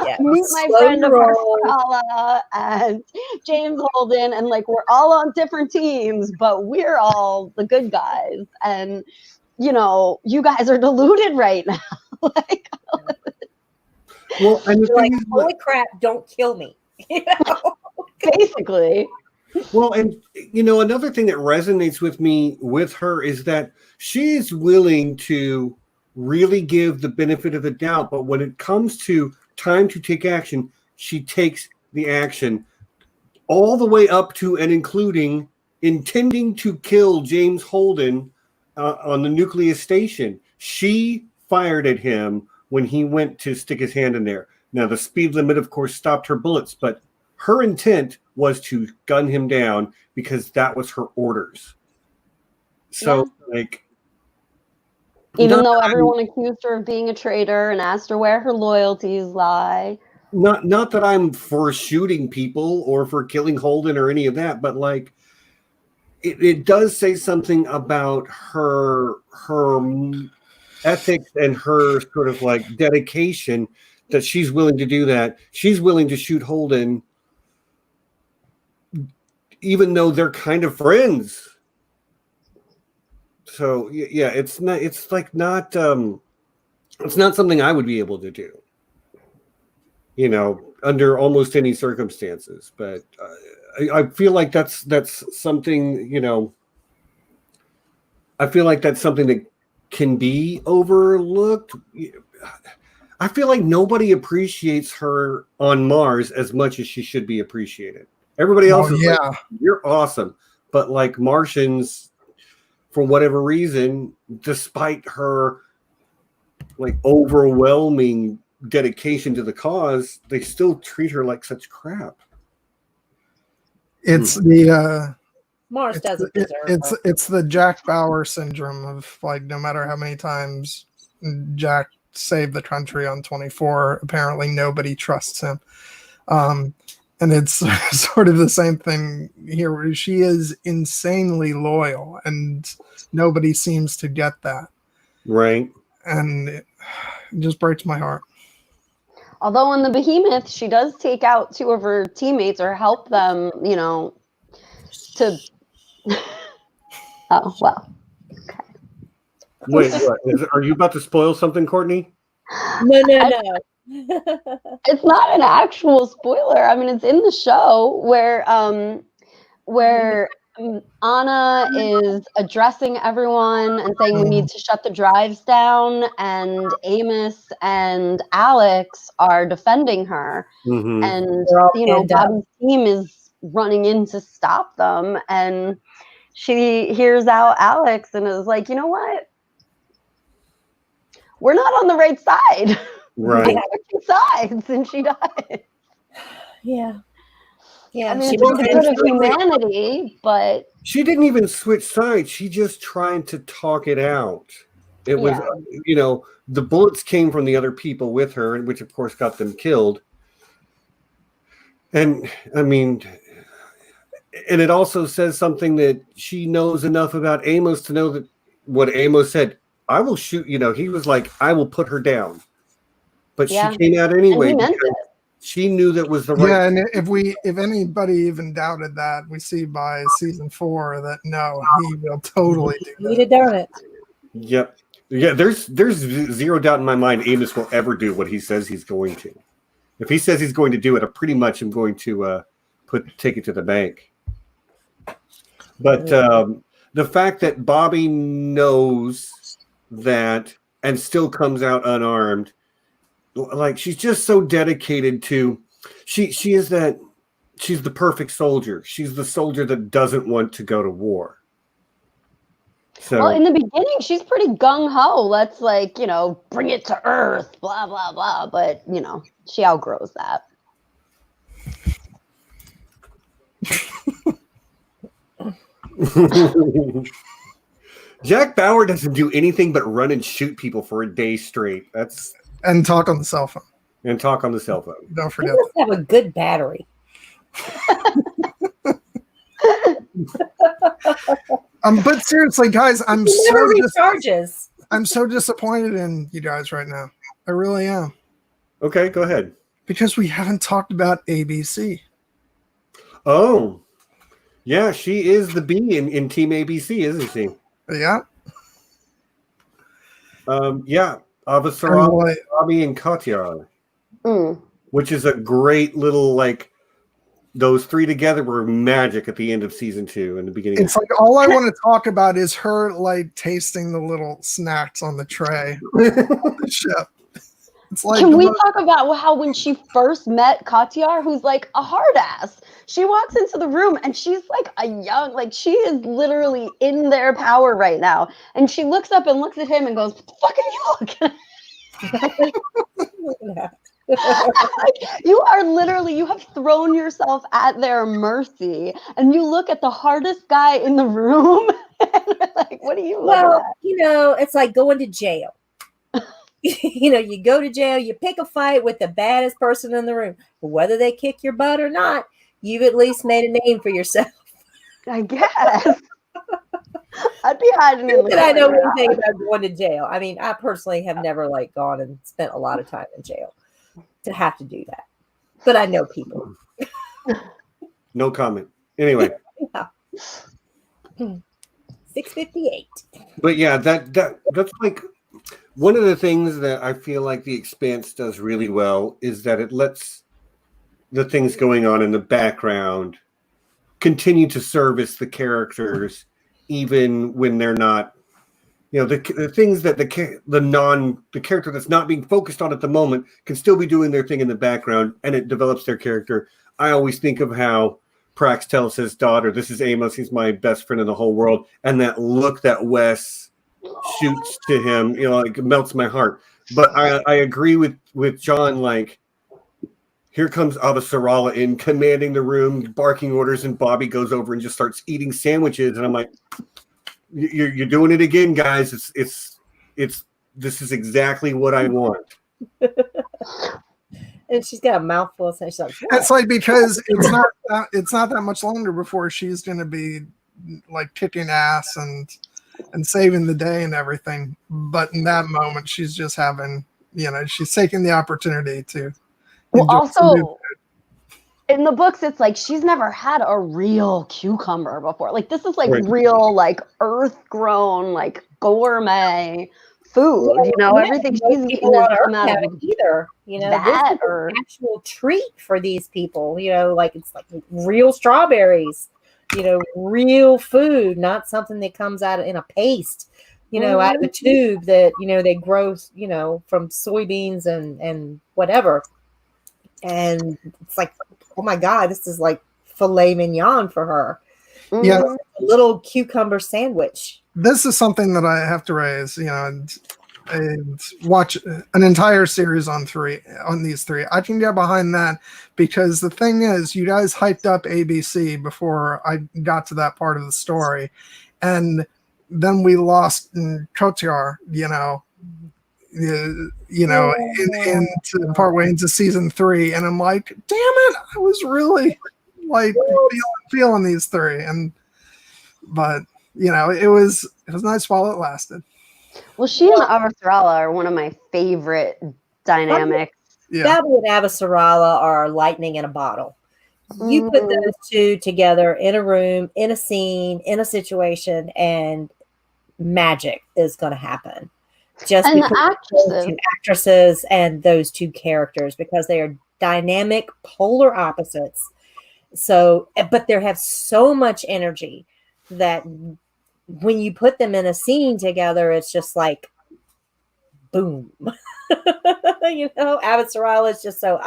Yeah, Meet my friend Sharla and James Holden, and like we're all on different teams, but we're all the good guys. And you know, you guys are deluded right now. Like, well, and the like, holy crap, don't kill me. You know? Basically. Well, and you know, another thing that resonates with me with her is that she's willing to really give the benefit of the doubt, but when it comes to time to take action, she takes the action all the way up to and including intending to kill James Holden on the nucleus station. She fired at him when he went to stick his hand in there. Now, the speed limit, of course, stopped her bullets, but her intent was to gun him down because that was her orders. So, like, even though everyone accused her of being a traitor and asked her where her loyalties lie. Not that I'm for shooting people or for killing Holden or any of that, but like it does say something about her ethics and her sort of like dedication that she's willing to do that. She's willing to shoot Holden even though they're kind of friends. So yeah, it's not something I would be able to do, you know, under almost any circumstances. But I feel like that's something, you know, I feel like that's something that can be overlooked. I feel like nobody appreciates her on Mars as much as she should be appreciated. Everybody else is like, you're awesome. But like Martians, for whatever reason, despite her like overwhelming dedication to the cause, they still treat her like such crap. It's the Mars doesn't deserve her. It's the Jack Bauer syndrome of like, no matter how many times Jack saved the country on 24, apparently nobody trusts him. And it's sort of the same thing here, where she is insanely loyal and nobody seems to get that. Right. And it just breaks my heart. Although in the Behemoth, she does take out 2 of her teammates or help them, you know, to... Oh, well. Okay. Wait, what? Are you about to spoil something, Courtney? No. It's not an actual spoiler. I mean, it's in the show where Anna is addressing everyone and saying we need to shut the drives down, and Amos and Alex are defending her. Mm-hmm. And, you know, Bobbie's team is running in to stop them, and she hears out Alex and is like, you know what? We're not on the right side. Right. Sides, and she died. Yeah. I mean, it's a bit of humanity, but she didn't even switch sides. She just tried to talk it out. It was, you know, the bullets came from the other people with her, which of course got them killed. And I mean, and it also says something that she knows enough about Amos to know that what Amos said, I will shoot, you know, he was like, I will put her down. But she came out anyway because she knew that was the right. Yeah, and if anybody even doubted that, we see by season 4 that no, he will totally do that. He'd have done it. Yep. Yeah, there's zero doubt in my mind Amos will ever do what he says he's going to. If he says he's going to do it, I pretty much am going to take it to the bank. But the fact that Bobbie knows that and still comes out unarmed, like she's just so dedicated to, she's the perfect soldier. She's the soldier that doesn't want to go to war. So, well, in the beginning, she's pretty gung-ho. Let's, like, you know, bring it to Earth, blah, blah, blah. But, you know, she outgrows that. Jack Bauer doesn't do anything but run and shoot people for a day straight. And talk on the cell phone. And talk on the cell phone. Don't He forget must have a good battery. But seriously, guys, I'm He never so recharges. I'm so disappointed in you guys right now. I really am. Okay, go ahead. Because we haven't talked about ABC. Oh, yeah, she is the bee in Team ABC, isn't she? Yeah. Yeah, Avasarala, Bobbie, and Katya, which is a great little, like, those three together were magic at the end of season 2 and the beginning. It's like all I want to talk about is her like tasting the little snacks on the tray. The ship. It's like, can we talk about how when she first met Katya, who's like a hard ass, she walks into the room and she's like a young, like she is literally in their power right now. And she looks up and looks at him and goes, "What the fuck are you looking at?" You are literally, you have thrown yourself at their mercy, and you look at the hardest guy in the room, and you're like, what are you looking at? You know, it's like going to jail. You know, you go to jail, you pick a fight with the baddest person in the room. Whether they kick your butt or not, you've at least made a name for yourself. I guess. I'd be hiding in the I know anything about going to jail. I mean, I personally have never like gone and spent a lot of time in jail to have to do that. But I know people. No comment. Anyway. Yeah. 6:58. But yeah, that's like one of the things that I feel like the Expanse does really well is that it lets the things going on in the background continue to service the characters, even when they're not, you know, the things that the character that's not being focused on at the moment can still be doing their thing in the background, and it develops their character. I always think of how Prax tells his daughter, "This is Amos. He's my best friend in the whole world," and that look that Wes shoots to him, you know, like, it melts my heart. But I agree with John. Like, here comes Avasarala in, commanding the room, barking orders, and Bobbie goes over and just starts eating sandwiches, and I'm like, You're doing it again, guys. This is exactly what I want. And she's got a mouthful of things. It's like, because it's not that much longer before she's going to be like kicking ass and saving the day and everything. But in that moment, she's just having, you know, she's taking the opportunity to. Well, also in the books, it's like she's never had a real cucumber before. Like, this is like real, like earth grown, like gourmet food. You know, everything she's eating is come out of either. You know, that this is an actual treat for these people. You know, like it's like real strawberries. You know, real food, not something that comes out in a paste. You know, out of a tube that, you know, they grow, you know, from soybeans and whatever. And it's like, oh my God, this is like filet mignon for her. Yeah, a little cucumber sandwich. This is something that I have to raise, you know, and watch an entire series on these three. I can get behind that, because the thing is, you guys hyped up ABC before I got to that part of the story, and then we lost Kotyar, into partway into season 3, and I'm like, damn it, I was really like feeling these three, but you know, it was nice while it lasted. Well, she and Avasarala are one of my favorite dynamics. Bobbie and Avasarala are lightning in a bottle. You put those two together in a room, in a scene, in a situation, and magic is going to happen. Just and because the actresses and those two characters, because they are dynamic, polar opposites. So, but they have so much energy that when you put them in a scene together, it's just like, boom. You know, Avasarala is just so,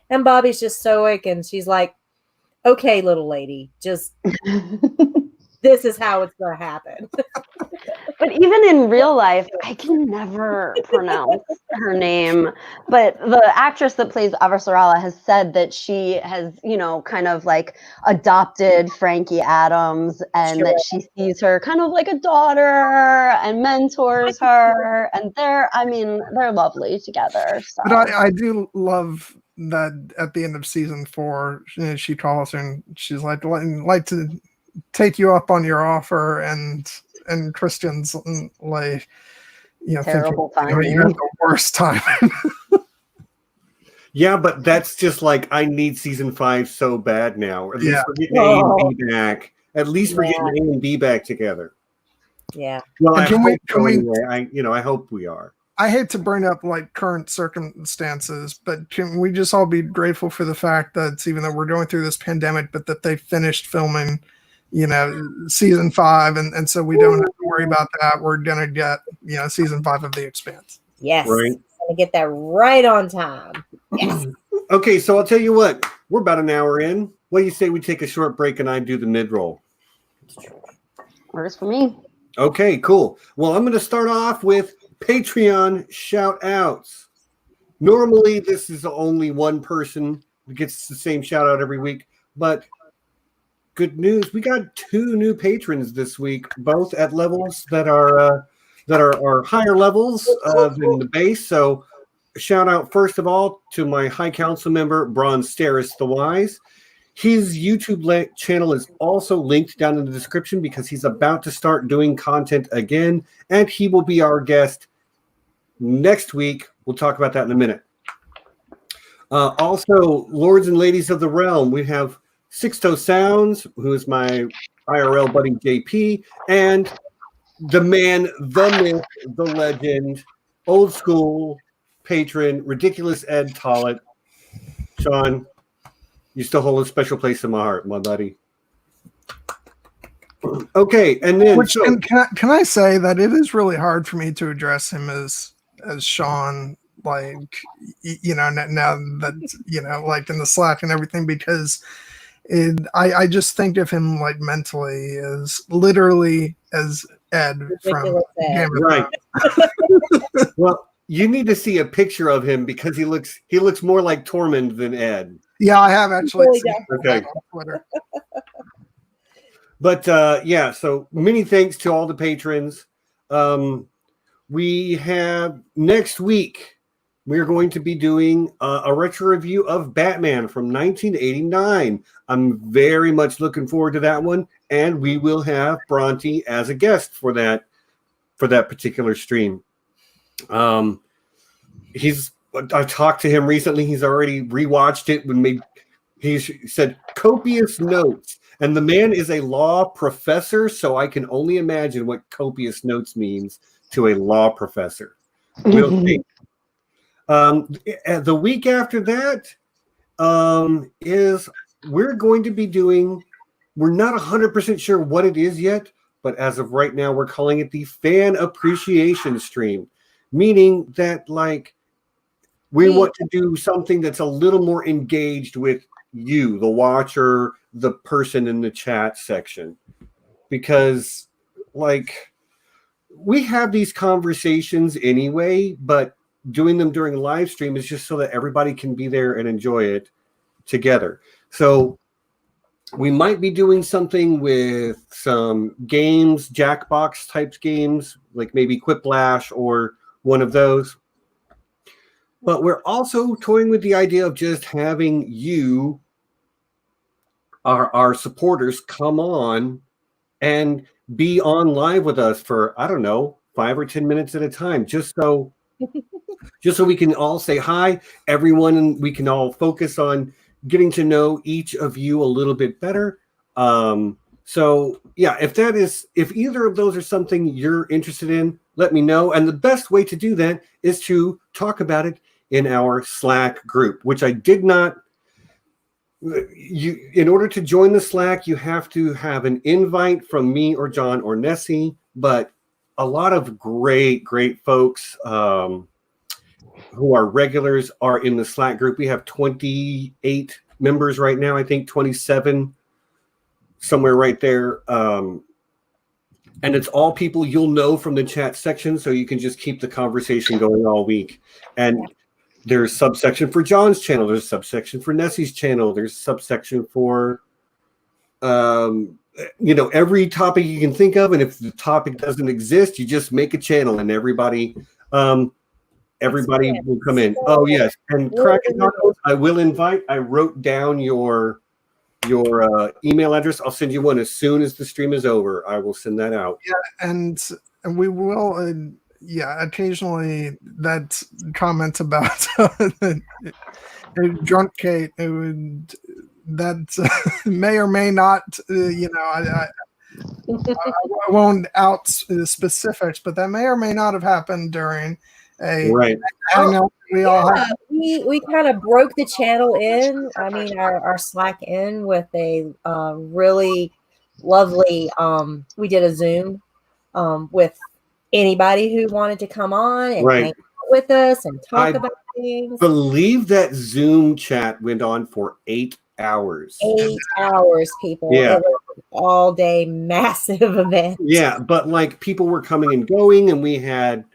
and Bobbie's just stoic, and she's like, okay, little lady, just this is how it's going to happen. But even in real life, I can never pronounce her name. But the actress that plays Avasarala has said that she has, kind of like adopted Frankie Adams, and that she sees her kind of like a daughter and mentors her. And they're lovely together. So. But I do love that at the end of season 4, she calls her and she's like to take you up on your offer, and Christian's like, terrible thinking, you have the worst time. Yeah, but that's just like, I need season 5 so bad now. Or at least we're getting A and B back. At least we're getting A and B back together. Yeah. Well, I hope we are. I hate to bring up like current circumstances, but can we just all be grateful for the fact that even though we're going through this pandemic, but that they finished filming, season 5, and so we don't have to worry about that. We're gonna get season 5 of The Expanse. Yes, right. Gonna get that right on time. Yes. Okay, so I'll tell you what, we're about an hour in. What do you say we take a short break and I do the mid-roll? Works for me. Okay, cool. Well, I'm going to start off with Patreon shout-outs. Normally, this is only one person who gets the same shout-out every week, but good news, we got 2 new patrons this week, both at levels that are higher levels than the base. So shout out first of all to my High Council member, Bronsterys the Wise. His YouTube channel is also linked down in the description because he's about to start doing content again, and he will be our guest next week. We'll talk about that in a minute. Also, lords and ladies of the realm, we have Sixto Sounds, who is my IRL buddy JP, and the man, the myth, the legend, old school patron, ridiculous Ed Tollett. Sean, you still hold a special place in my heart, my buddy. Okay, and then can I say that it is really hard for me to address him as Sean, like now that like in the Slack and everything, because I just think of him like mentally as literally as Ed from Game of Right. Well, you need to see a picture of him because he looks more like Tormund than Ed. Yeah, I have actually seen okay. that on Twitter. But so many thanks to all the patrons. We have next week, we're going to be doing a retro review of Batman from 1989. I'm very much looking forward to that one, and we will have Bronte as a guest for that particular stream. I talked to him recently. He's already rewatched it. He said copious notes, and the man is a law professor, so I can only imagine what copious notes means to a law professor. We'll see. The week after that is we're going to be doing. We're not 100% sure what it is yet, but as of right now, we're calling it the Fan Appreciation Stream, meaning that we want to do something that's a little more engaged with you, the watcher, the person in the chat section, because we have these conversations anyway, but doing them during a live stream is just so that everybody can be there and enjoy it together. So we might be doing something with some games, Jackbox types games, like maybe Quiplash or one of those. But we're also toying with the idea of just having you, our supporters, come on and be on live with us for, 5 or 10 minutes at a time, just so we can all say hi, everyone, and we can all focus on getting to know each of you a little bit better. So yeah, if either of those are something you're interested in, let me know. And the best way to do that is to talk about it in our Slack group, which I did not. In order to join the Slack, you have to have an invite from me or John or Nessie, but a lot of great folks who are regulars are in the Slack group. We have 28 members right now, I think 27, somewhere right there. And it's all people you'll know from the chat section, so you can just keep the conversation going all week. And there's subsection for John's channel. There's subsection for Nessie's channel. There's subsection for, every topic you can think of. And if the topic doesn't exist, you just make a channel, and everybody will come in. Oh yes, and Kraken Tacos, I will invite. I wrote down your email address. I'll send you one as soon as the stream is over. I will send that out. Yeah, and we will. Occasionally that comment about drunk Kate, that may or may not. I won't out specifics, but that may or may not have happened during a hangout we all had. We kind of broke the channel in. I mean, our Slack in with a really lovely. We did a Zoom with anybody who wanted to come on and hang out with us and talk about things. I believe that Zoom chat went on for 8 hours. 8 hours, people. Yeah. It was an all-day massive event. Yeah, but like people were coming and going, and we had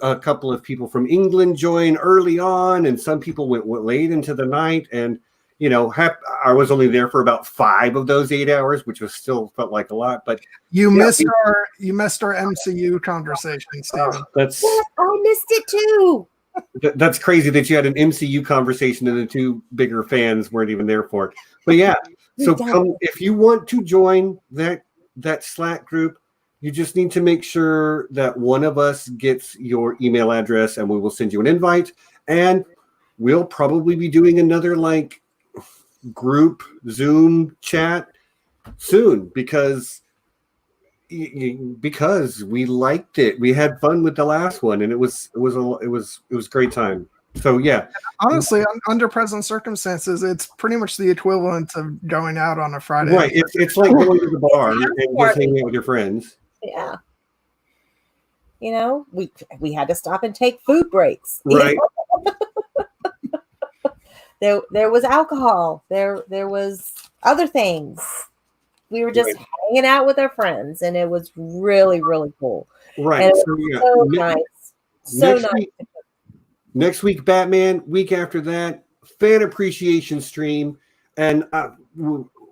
a couple of people from England join early on, and some people went late into the night. And I was only there for about 5 of those 8 hours, which was still felt like a lot. But you missed our MCU conversation, Stephen. I missed it too. That's crazy that you had an MCU conversation and the 2 bigger fans weren't even there for it. But yeah, so come if you want to join that Slack group. You just need to make sure that one of us gets your email address, and we will send you an invite. And we'll probably be doing another group Zoom chat soon because we liked it. We had fun with the last one, and it was a great time. So yeah, honestly, under present circumstances, it's pretty much the equivalent of going out on a Friday. Right. It's like going to the bar and just hanging out with your friends. Yeah. We had to stop and take food breaks. Right. There was alcohol. There was other things. We were just hanging out with our friends, and it was really, really cool. Right. And so nice. So nice. Next week, Batman. Week after that, fan appreciation stream, and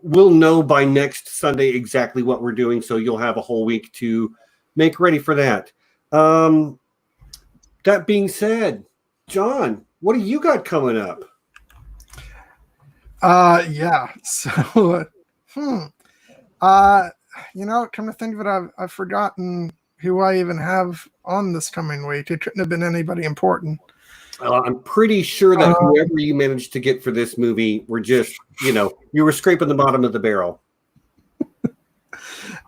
we'll know by next Sunday exactly what we're doing. So you'll have a whole week to make ready for that. That being said, John, what do you got coming up? Yeah. So, come to think of it, I've forgotten who I even have on this coming week. It couldn't have been anybody important. I'm pretty sure that whoever you managed to get for this movie were just, you were scraping the bottom of the barrel.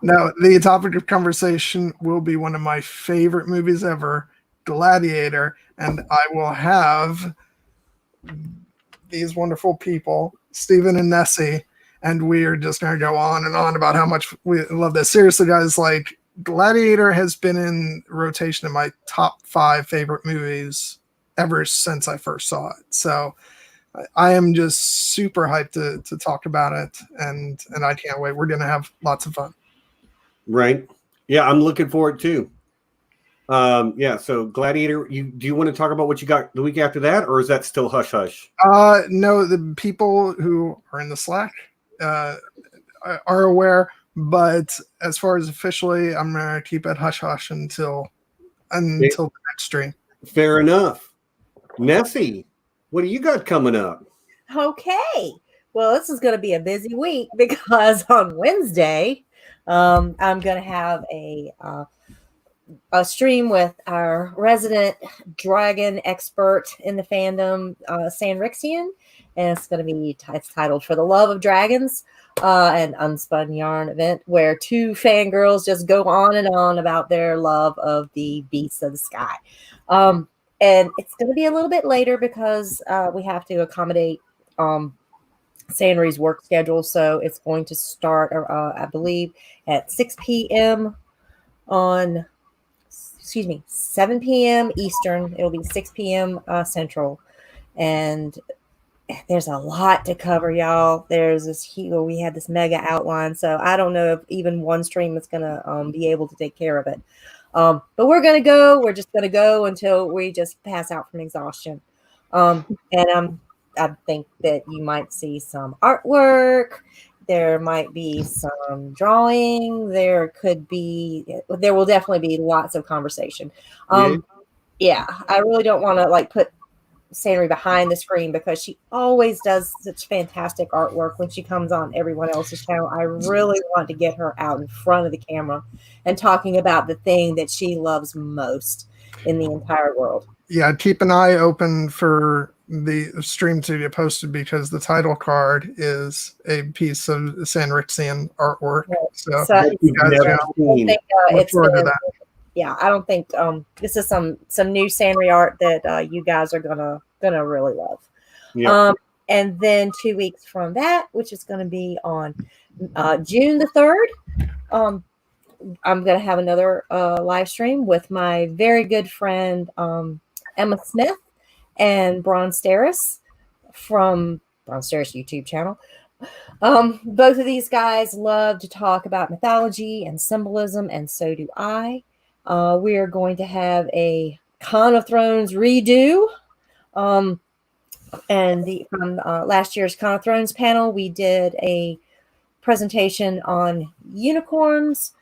No, the topic of conversation will be one of my favorite movies ever, Gladiator, and I will have these wonderful people, Stephen and Nessie, and we are just going to go on and on about how much we love this. Seriously, guys, Gladiator has been in rotation in my top 5 favorite movies ever since I first saw it. So I am just super hyped to talk about it, and I can't wait. We're going to have lots of fun. Right. Yeah, I'm looking forward too. So Gladiator, do you want to talk about what you got the week after that, or is that still hush hush? No, the people who are in the Slack are aware, but as far as officially, I'm going to keep it hush hush until the next stream. Fair enough. Nessie, what do you got coming up? Okay. Well, this is going to be a busy week because on Wednesday, I'm going to have a stream with our resident dragon expert in the fandom, Sanrixian, and it's going to be titled "For the Love of Dragons," an Unspun yarn event where 2 fangirls just go on and on about their love of the beasts of the sky. And it's going to be a little bit later because we have to accommodate Sanri's work schedule. So it's going to start, I believe, at 6 p.m. 7 p.m. Eastern. It'll be 6 p.m. Central. And there's a lot to cover, y'all. There's this huge, we had this mega outline, so I don't know if even one stream is gonna be able to take care of it. But we're just gonna go until we just pass out from exhaustion. And I think that you might see some artwork. There might be some drawing. There will definitely be lots of conversation. Yeah, I really don't want to like put Sandry behind the screen because she always does such fantastic artwork when she comes on everyone else's channel. I really want to get her out in front of the camera and talking about the thing that she loves most in the entire world. Yeah, keep an eye open for the stream to get posted because the title card is a piece of Sanrixian artwork. So you guys look forward to that. Yeah, I don't think this is some new Sandry art that you guys are gonna really love. Yeah. And then 2 weeks from that, which is gonna be on June the 3rd, I'm gonna have another live stream with my very good friend Emma Smith and Bronsterys from Bronsterys YouTube channel. Both of these guys love to talk about mythology and symbolism, and so do I. We are going to have a Con of Thrones redo. And from last year's Con of Thrones panel, we did a presentation on unicorns,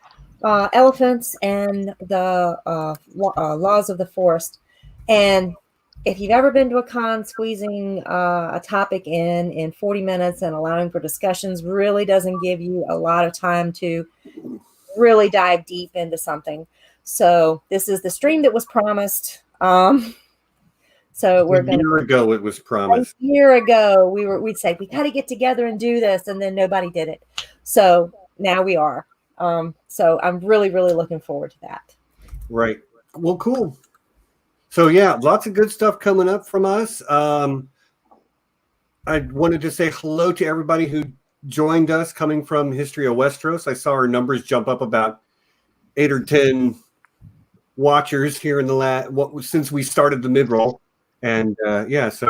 elephants, and the laws of the forest. And if you've ever been to a con, squeezing a topic in 40 minutes and allowing for discussions really doesn't give you a lot of time to really dive deep into something. So this is the stream that was promised. So we're going to. A year ago, it was promised. A year ago, we'd say we got to get together and do this, and then nobody did it. So now we are. So I'm really, really looking forward to that. Right. Well, cool. So yeah, lots of good stuff coming up from us. I wanted to say hello to everybody who joined us coming from History of Westeros. I saw our numbers jump up about 8 or 10 watchers here in the since we started the mid-roll. And yeah, so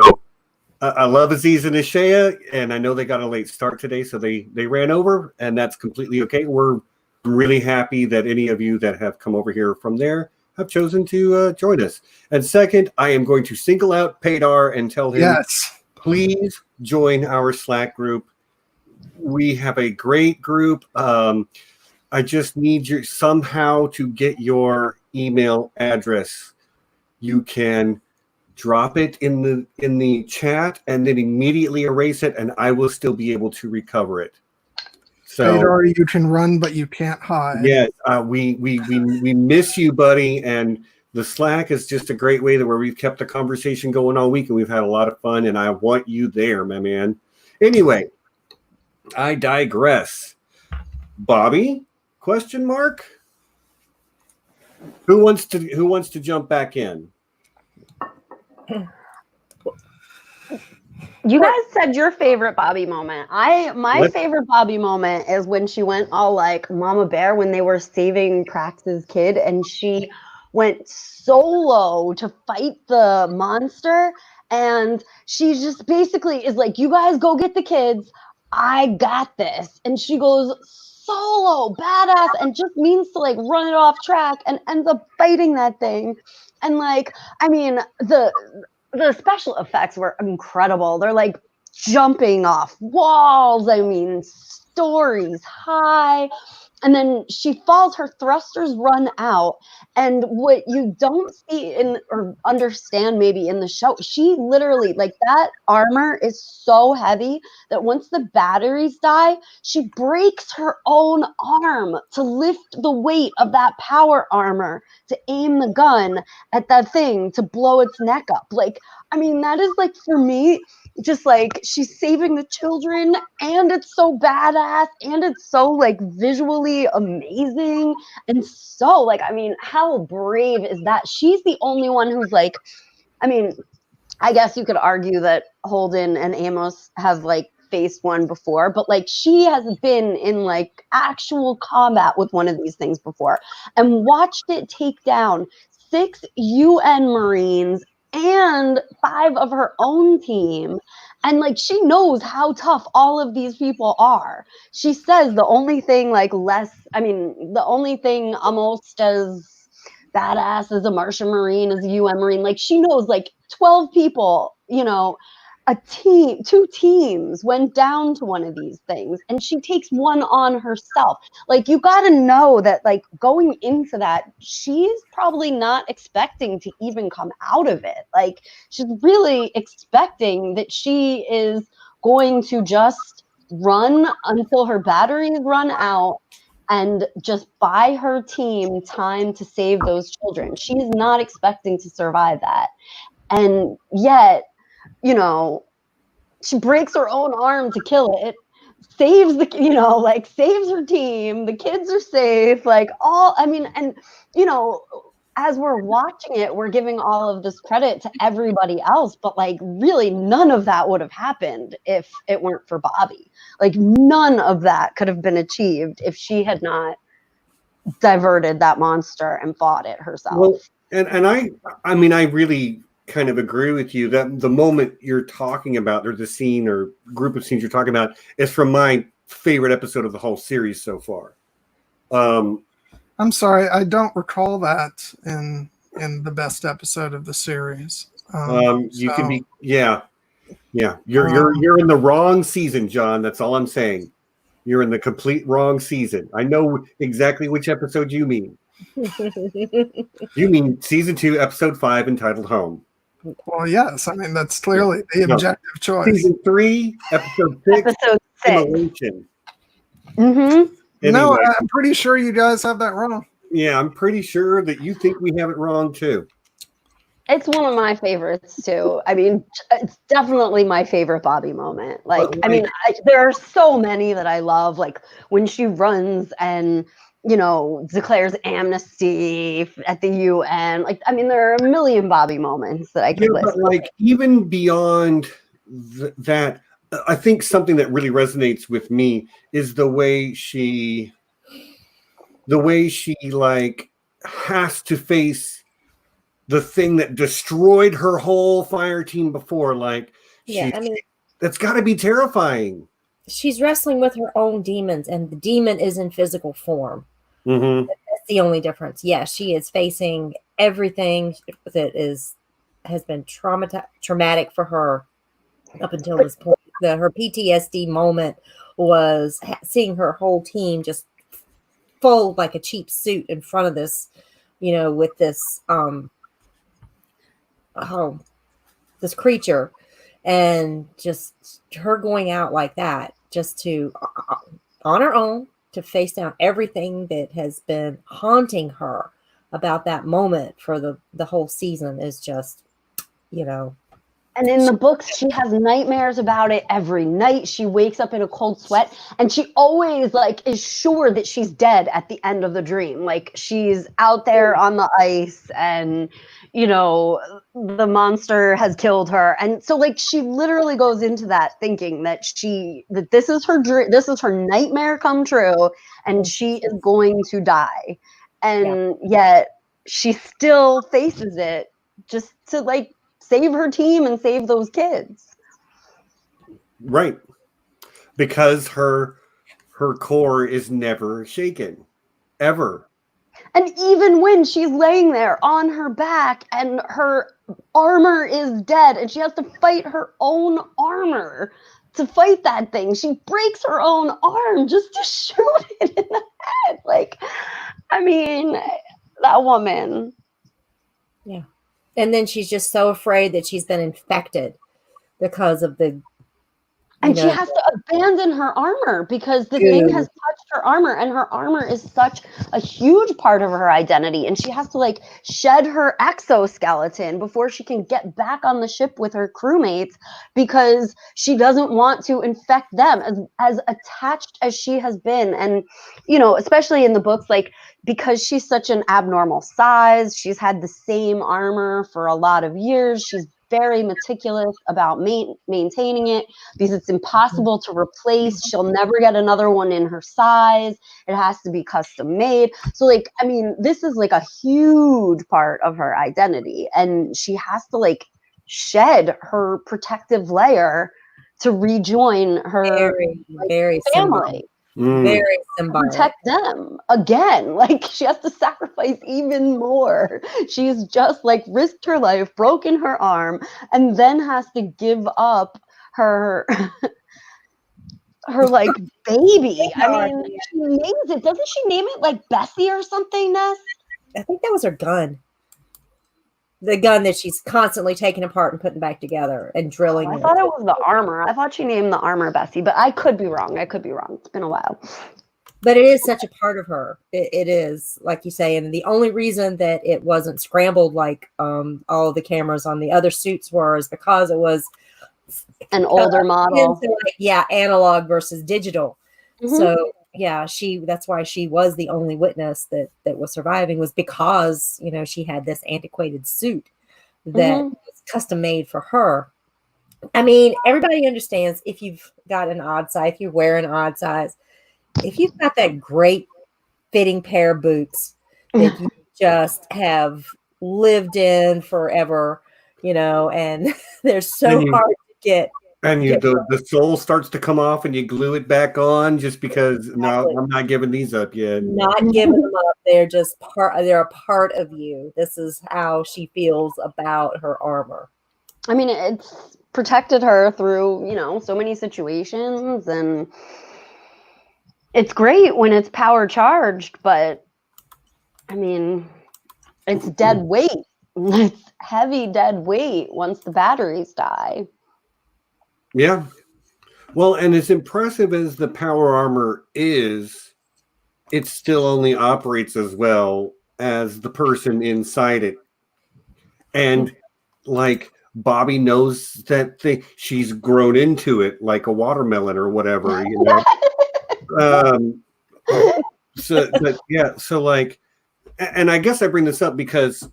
I love Aziz and Ashaya, and I know they got a late start today, so they ran over, and that's completely okay. We're really happy that any of you that have come over here from there have chosen to join us. And second, I am going to single out Padar and tell him, please join our Slack group. We have a great group. I just need you somehow to get your email address. You can drop it in the chat and then immediately erase it, and I will still be able to recover it. So Padar, you can run, but you can't hide. Yes, we miss you, buddy. And the Slack is just a great way where we've kept the conversation going all week, and we've had a lot of fun. And I want you there, my man. Anyway, I digress. Bobbie? Question mark? Who wants to jump back in? You guys said your favorite Bobbie moment. My favorite Bobbie moment is when she went all like Mama Bear when they were saving Prax's kid, and she went solo to fight the monster, and she just basically is like, "You guys go get the kids. I got this." And she goes solo, badass, and just means to like run it off track and ends up fighting that thing. And like, I mean, the special effects were incredible. They're like jumping off walls. I mean, stories high. And then she falls, her thrusters run out. And what you don't see or understand maybe in the show, she literally, like, that armor is so heavy that once the batteries die, she breaks her own arm to lift the weight of that power armor to aim the gun at that thing to blow its neck up. Like, I mean, that is like, for me, just like she's saving the children, and it's so badass, and it's so like visually amazing, and so like, I mean, how brave is that? She's the only one who's like, I mean, I guess you could argue that Holden and Amos have like faced one before, but like she has been in like actual combat with one of these things before and watched it take down 6 UN Marines and 5 of her own team. And like, she knows how tough all of these people are. She says the only thing the only thing almost as badass as a Martian Marine, as a UN Marine, like she knows like 12 people, two teams went down to one of these things, and she takes one on herself. Like, you got to know that, like, going into that, she's probably not expecting to even come out of it. Like, she's really expecting that she is going to just run until her batteries run out and just buy her team time to save those children. She's not expecting to survive that. And yet, she breaks her own arm to kill it, saves saves her team. The kids are safe. As we're watching it, we're giving all of this credit to everybody else, but like really none of that would have happened if it weren't for Bobbie. Like, none of that could have been achieved if she had not diverted that monster and fought it herself. Well, and I really kind of agree with you that the moment you're talking about, or the scene or group of scenes you're talking about, is from my favorite episode of the whole series so far. I'm sorry, I don't recall that in the best episode of the series. You can be, yeah. You're in the wrong season, John. That's all I'm saying. You're in the complete wrong season. I know exactly which episode you mean. You mean season 2, episode 5, entitled Home. Well, yes. I mean, that's clearly the objective choice. Season 3, episode 6, episode 6. Immolation. Mm-hmm. Anyway, no, I'm pretty sure you guys have that wrong. Yeah, I'm pretty sure that you think we have it wrong too. It's one of my favorites too. I mean, it's definitely my favorite Bobbie moment. Like, there are so many that I love. Like when she runs and declares amnesty at the UN. Like, I mean, there are a million Bobbie moments that I could list. But like, even beyond that, I think something that really resonates with me is the way she like has to face the thing that destroyed her whole fire team before. Like, that's got to be terrifying. She's wrestling with her own demons, and the demon is in physical form. Mm-hmm. That's the only difference. Yeah, she is facing everything that has been traumatic for her up until this point. Her PTSD moment was seeing her whole team just fold like a cheap suit in front of this, with this this creature, and just her going out like that, just to on her own to face down everything that has been haunting her about that moment for the whole season is just, And in the books, she has nightmares about it every night. She wakes up in a cold sweat, and she always is sure that she's dead at the end of the dream. Like, she's out there on the ice, and the monster has killed her. And so she literally goes into that thinking that this is her dream, this is her nightmare come true, and she is going to die. And yet she still faces it just to save her team and save those kids. Right. Because her core is never shaken. Ever. And even when she's laying there on her back and her armor is dead and she has to fight her own armor to fight that thing, she breaks her own arm just to shoot it in the head. That woman. Yeah. And then she's just so afraid that she's been infected because of the... And she has to abandon her armor because the thing has touched her armor, and her armor is such a huge part of her identity. And she has to shed her exoskeleton before she can get back on the ship with her crewmates because she doesn't want to infect them as attached as she has been. And, especially in the books, because she's such an abnormal size, she's had the same armor for a lot of years. She's very meticulous about maintaining it because it's impossible to replace. She'll never get another one in her size. It has to be custom made. So this is a huge part of her identity, and she has to shed her protective layer to rejoin her very family. Very symbolic. Protect them again. Like, she has to sacrifice even more. She's just like risked her life, broken her arm, and then has to give up her her like baby. I mean, she names it. Doesn't she name it like Bessie or something, Ness? I think that was her gun. The gun that she's constantly taking apart and putting back together and drilling. I thought it was the armor. I thought she named the armor Bessie, but I could be wrong. It's been a while. But it is such a part of her. It is, like you say, and the only reason that it wasn't scrambled like all the cameras on the other suits were is because it was an older model. Analog versus digital. Mm-hmm. So that's why she was the only witness that was surviving, was because, you know, she had this antiquated suit that was custom made for her. I mean, everybody understands if you've got an odd size, if you wear an odd size, if you've got that great fitting pair of boots that you just have lived in forever, you know, and they're so hard to get. And the sole starts to come off and you glue it back on just because, no, I'm not giving these up yet. Not giving them up. They're just they're a part of you. This is how she feels about her armor. I mean, it's protected her through, you know, so many situations, and it's great when it's power charged, but I mean, it's dead weight. It's heavy dead weight once the batteries die. Yeah. Well, and as impressive as the power armor is, it still only operates as well as the person inside it. And like Bobbie knows that she's grown into it like a watermelon or whatever, you know. So like, and I guess I bring this up because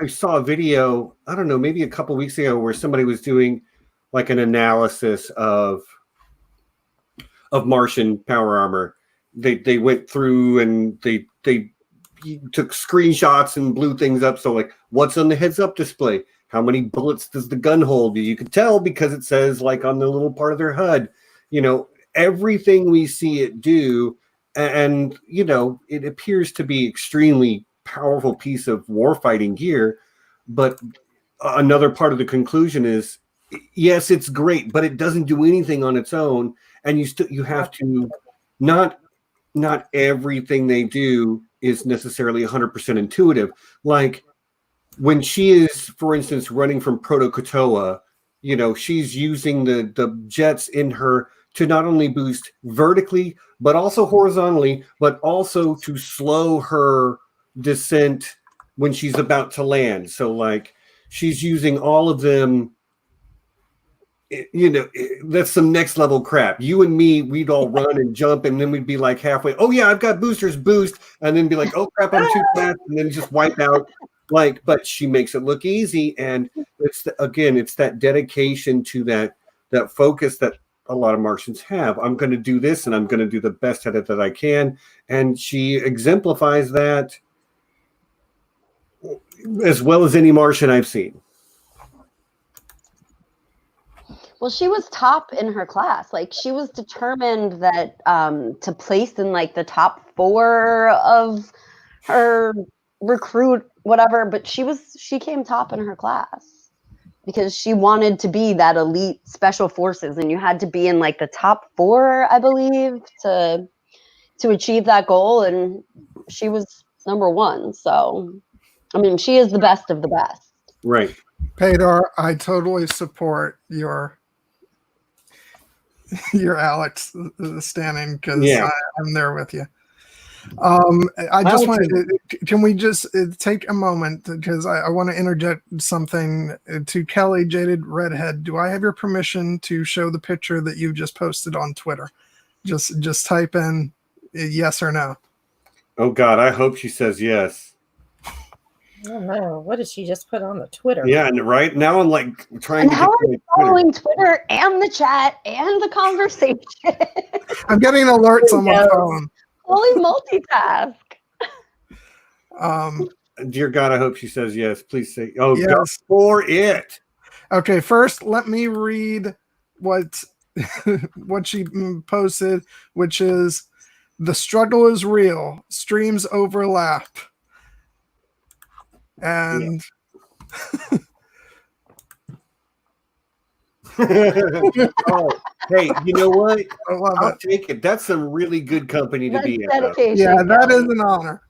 I saw a video, I don't know, maybe a couple weeks ago, where somebody was doing like an analysis of Martian power armor. They went through and they took screenshots and blew things up. So like, what's on the heads up display? How many bullets does the gun hold? You could tell because it says like on the little part of their HUD, you know, everything we see it do. And, you know, it appears to be extremely powerful piece of warfighting gear. But another part of the conclusion is, yes, it's great, but it doesn't do anything on its own. And you have to, not everything they do is necessarily 100% intuitive. Like when she is, for instance, running from Proto-Kotoa, you know, she's using the jets in her to not only boost vertically, but also horizontally, but also to slow her descent when she's about to land. So like she's using all of them. You know, that's some next level crap. You and me, we'd all run and jump, and then we'd be like halfway, oh yeah, I've got boosters, boost, and then be like, oh crap, I'm too fast, and then just wipe out. Like, but she makes it look easy, and it's that dedication to that focus that a lot of Martians have. I'm going to do this, and I'm going to do the best at it that I can, and she exemplifies that as well as any Martian I've seen. Well, she was top in her class. Like, she was determined that to place in like the top 4 of her recruit, whatever. But she came top in her class because she wanted to be that elite special forces, and you had to be in like the top 4, I believe, to achieve that goal. And she was number 1. So, I mean, she is the best of the best. Right. Pedar, I totally support your Alex standing, because I'm there with you. I just want to, can we just take a moment, because I want to interject something to Kelly, Jaded Redhead. Do I have your permission to show the picture that you've just posted on Twitter? Just type in yes or no. Oh God, I hope she says yes. I don't know. What did she just put on the Twitter? Yeah, and right now I'm like trying to get following Twitter and the chat and the conversation. I'm getting alerts on my phone. Fully multitask. Dear God, I hope she says yes. Please say, oh, yes. go for it. Okay, first let me read what what she posted, which is the struggle is real, streams overlap, and Oh, hey, you know what? I love I'll it. take it. That's some really good company to That's be in. dedication. Yeah, that is Kelly. an honor.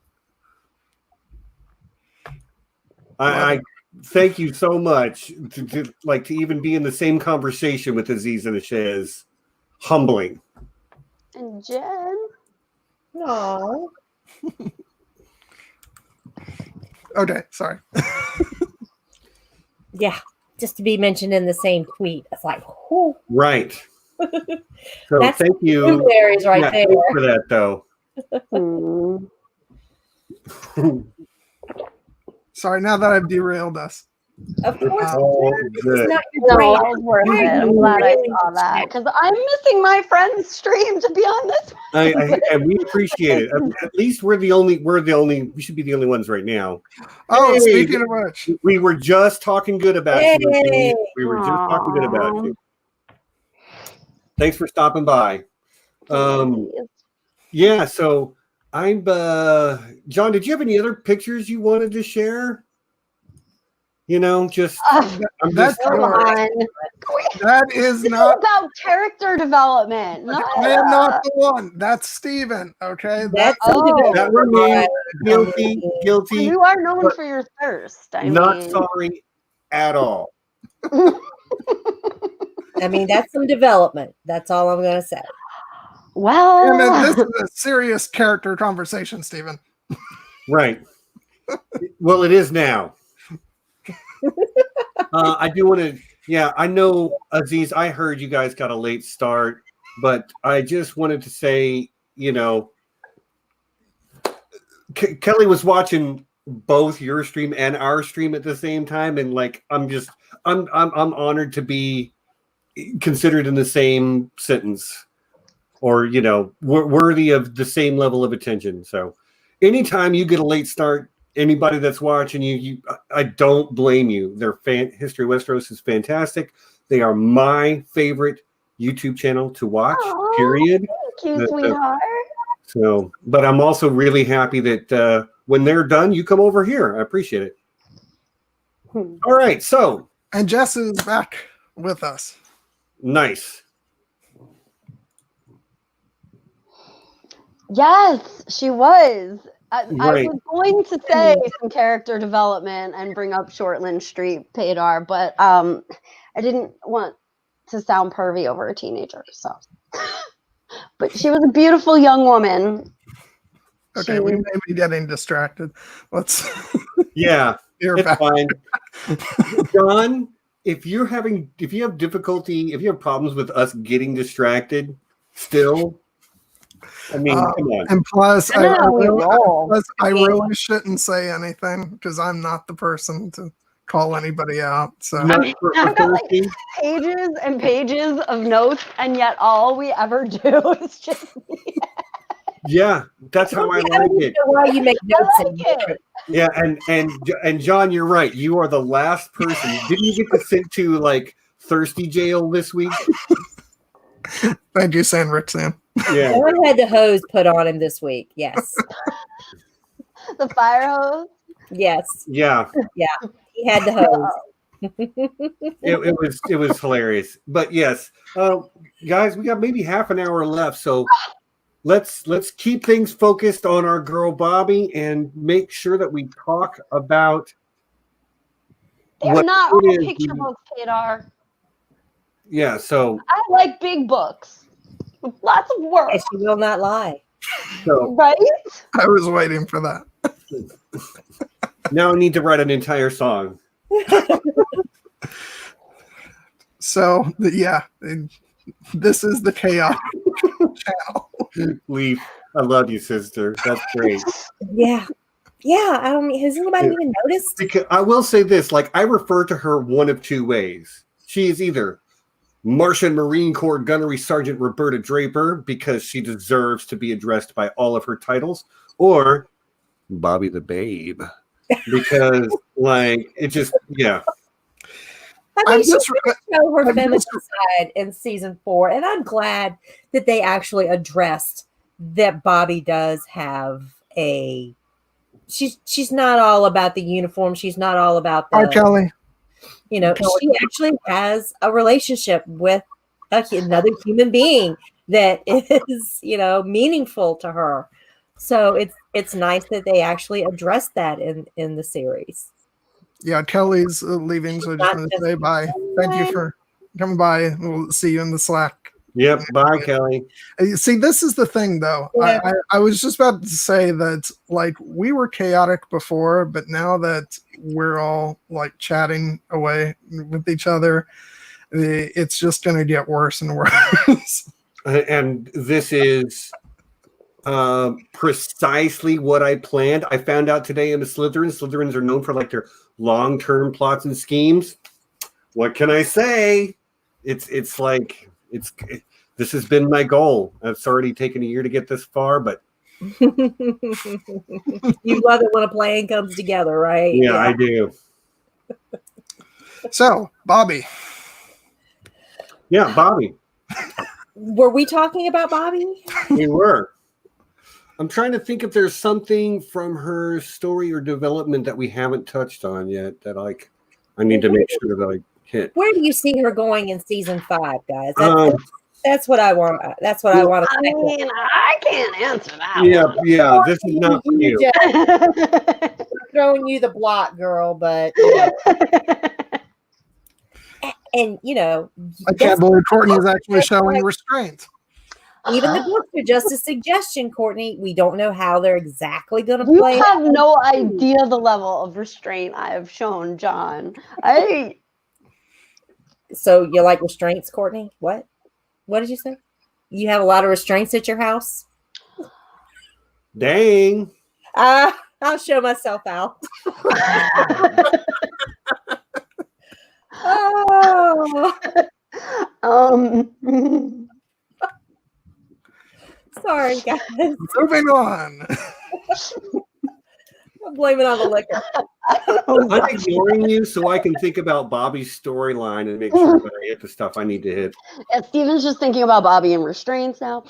I thank you so much to even be in the same conversation with Aziz and Ashay is humbling. And Jen. No. Okay, sorry. Yeah, just to be mentioned in the same tweet. It's like, whoo. Right. So That's thank you. blueberries right Yeah, there. thanks for that, though. Sorry, now that I've derailed us. Of course. all This good. is not your No, brain. that was worth it. I'm glad I saw that because I'm missing my friend's stream to be on this one. And we appreciate it. At least we should be the only ones right now. Oh, Hey, speaking of which, we were just talking good about Yay. you. We were just talking good about you. Thanks for stopping by. Yeah, so I'm John, did you have any other pictures you wanted to share? You know, just I'm that's just Come on. that is This not is about character development. I am not the one. That's Steven. Okay. That's that were me. Guilty. You are known for your thirst. Not sorry at all. I mean, that's some development. That's all I'm going to say. Well, this is a serious character conversation, Steven. Right. Well, it is now. I do want to, I know, Aziz, I heard you guys got a late start, but I just wanted to say, you know, Kelly was watching both your stream and our stream at the same time, and I'm honored to be considered in the same sentence, or you know, worthy of the same level of attention. So, anytime you get a late start, anybody that's watching you, I don't blame you. History Westeros is fantastic. They are my favorite YouTube channel to watch. Aww, period. Thank you, sweetheart. So, but I'm also really happy that when they're done, you come over here. I appreciate it. All right, so and Jess is back with us. Nice. Yes, she was. I Right. was going to say some character development and bring up Shortland Street Padar, but I didn't want to sound pervy over a teenager. So, but she was a beautiful young woman. Okay, we may be getting distracted. Let's. Yeah, You're it's back. fine. John, if you have problems with us getting distracted, still. I mean, come on. And plus, I really shouldn't say anything because I'm not the person to call anybody out. So I've got like pages and pages of notes, and yet all we ever do is just. Yeah, that's how I like it. Why you make notes? Yeah, and John, you're right. You are the last person. Didn't you get to sent to like thirsty jail this week? Thank you, San Roxanne. Yeah. Someone had the hose put on him this week. Yes. The fire hose? Yes. Yeah. Yeah. He had the hose. It was hilarious. But yes, guys, we got maybe half an hour left, so let's keep things focused on our girl Bobbie and make sure that we talk about. They're not all picture books, Kadar. Yeah, so I like big books with lots of work. And she will not lie. So right? I was waiting for that. Now I need to write an entire song. So this is the chaos channel. Leaf, I love you, sister. That's great. Yeah. Yeah. I don't mean, has anybody even noticed? Because I will say this, like I refer to her one of two ways. She is either Martian Marine Corps Gunnery Sergeant Roberta Draper, because she deserves to be addressed by all of her titles, or Bobbie the Babe, because like it just, yeah. I mean, she did show her feminine side in season 4, and I'm glad that they actually addressed that Bobbie does have a. She's not all about the uniform. She's not all about the. Hi, Kelly. You know, she actually has a relationship with another human being that is, you know, meaningful to her. So it's nice that they actually addressed that in the series. Yeah, Kelly's leaving, so I just want to say bye. Thank you for coming by. We'll see you in the Slack. Yep. Bye, Kelly. See, this is the thing, though. Yeah. I was just about to say that, like, we were chaotic before, but now that we're all, like, chatting away with each other, it's just going to get worse and worse. And this is precisely what I planned. I found out today in the Slytherins. Slytherins are known for, like, their long-term plots and schemes. What can I say? It's like... This has been my goal. It's already taken a year to get this far, but you love it when a plan comes together, right? Yeah, I do. So, Bobbie. Yeah, Bobbie. Were we talking about Bobbie? We were. I'm trying to think if there's something from her story or development that we haven't touched on yet that I need to make sure that I hit. Where do you see her going in season 5, guys? That's what I want. That's what I want to. I mean, I can't answer that. Yeah. This is not for you. I'm throwing you the block, girl, but and you know, I can't believe Courtney is actually showing restraint. Even the books are just a suggestion, Courtney. We don't know how they're exactly going to You play. have no idea the level of restraint I have shown, John. So you like restraints, Courtney? What? What did you say? You have a lot of restraints at your house? Dang. I'll show myself out. Sorry, guys. Moving on. I'm blaming on the liquor. I'm ignoring you so I can think about Bobbie's storyline and make sure that I hit the stuff I need to hit. Yeah, Steven's just thinking about Bobbie and restraints now.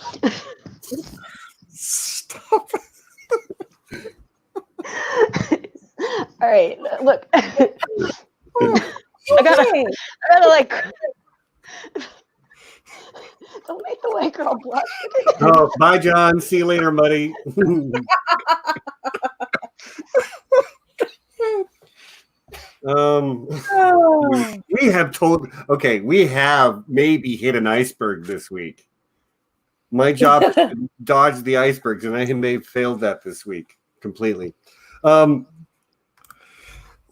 Stop. All right, look. I gotta like. Don't make the white girl blush. Oh, bye, John. See you later, Muddy. We have maybe hit an iceberg this week. My job is to dodge the icebergs, and I may have failed that this week completely. Oh,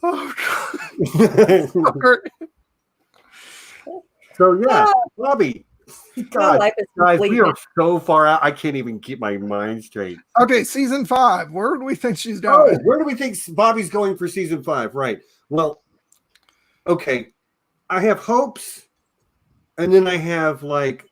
God. So yeah, Bobbie. God, guys, we are so far out. I can't even keep my mind straight. Okay, season 5. Where do we think she's going? Where do we think Bobbie's going for season 5? Right. Well, okay. I have hopes, and then I have like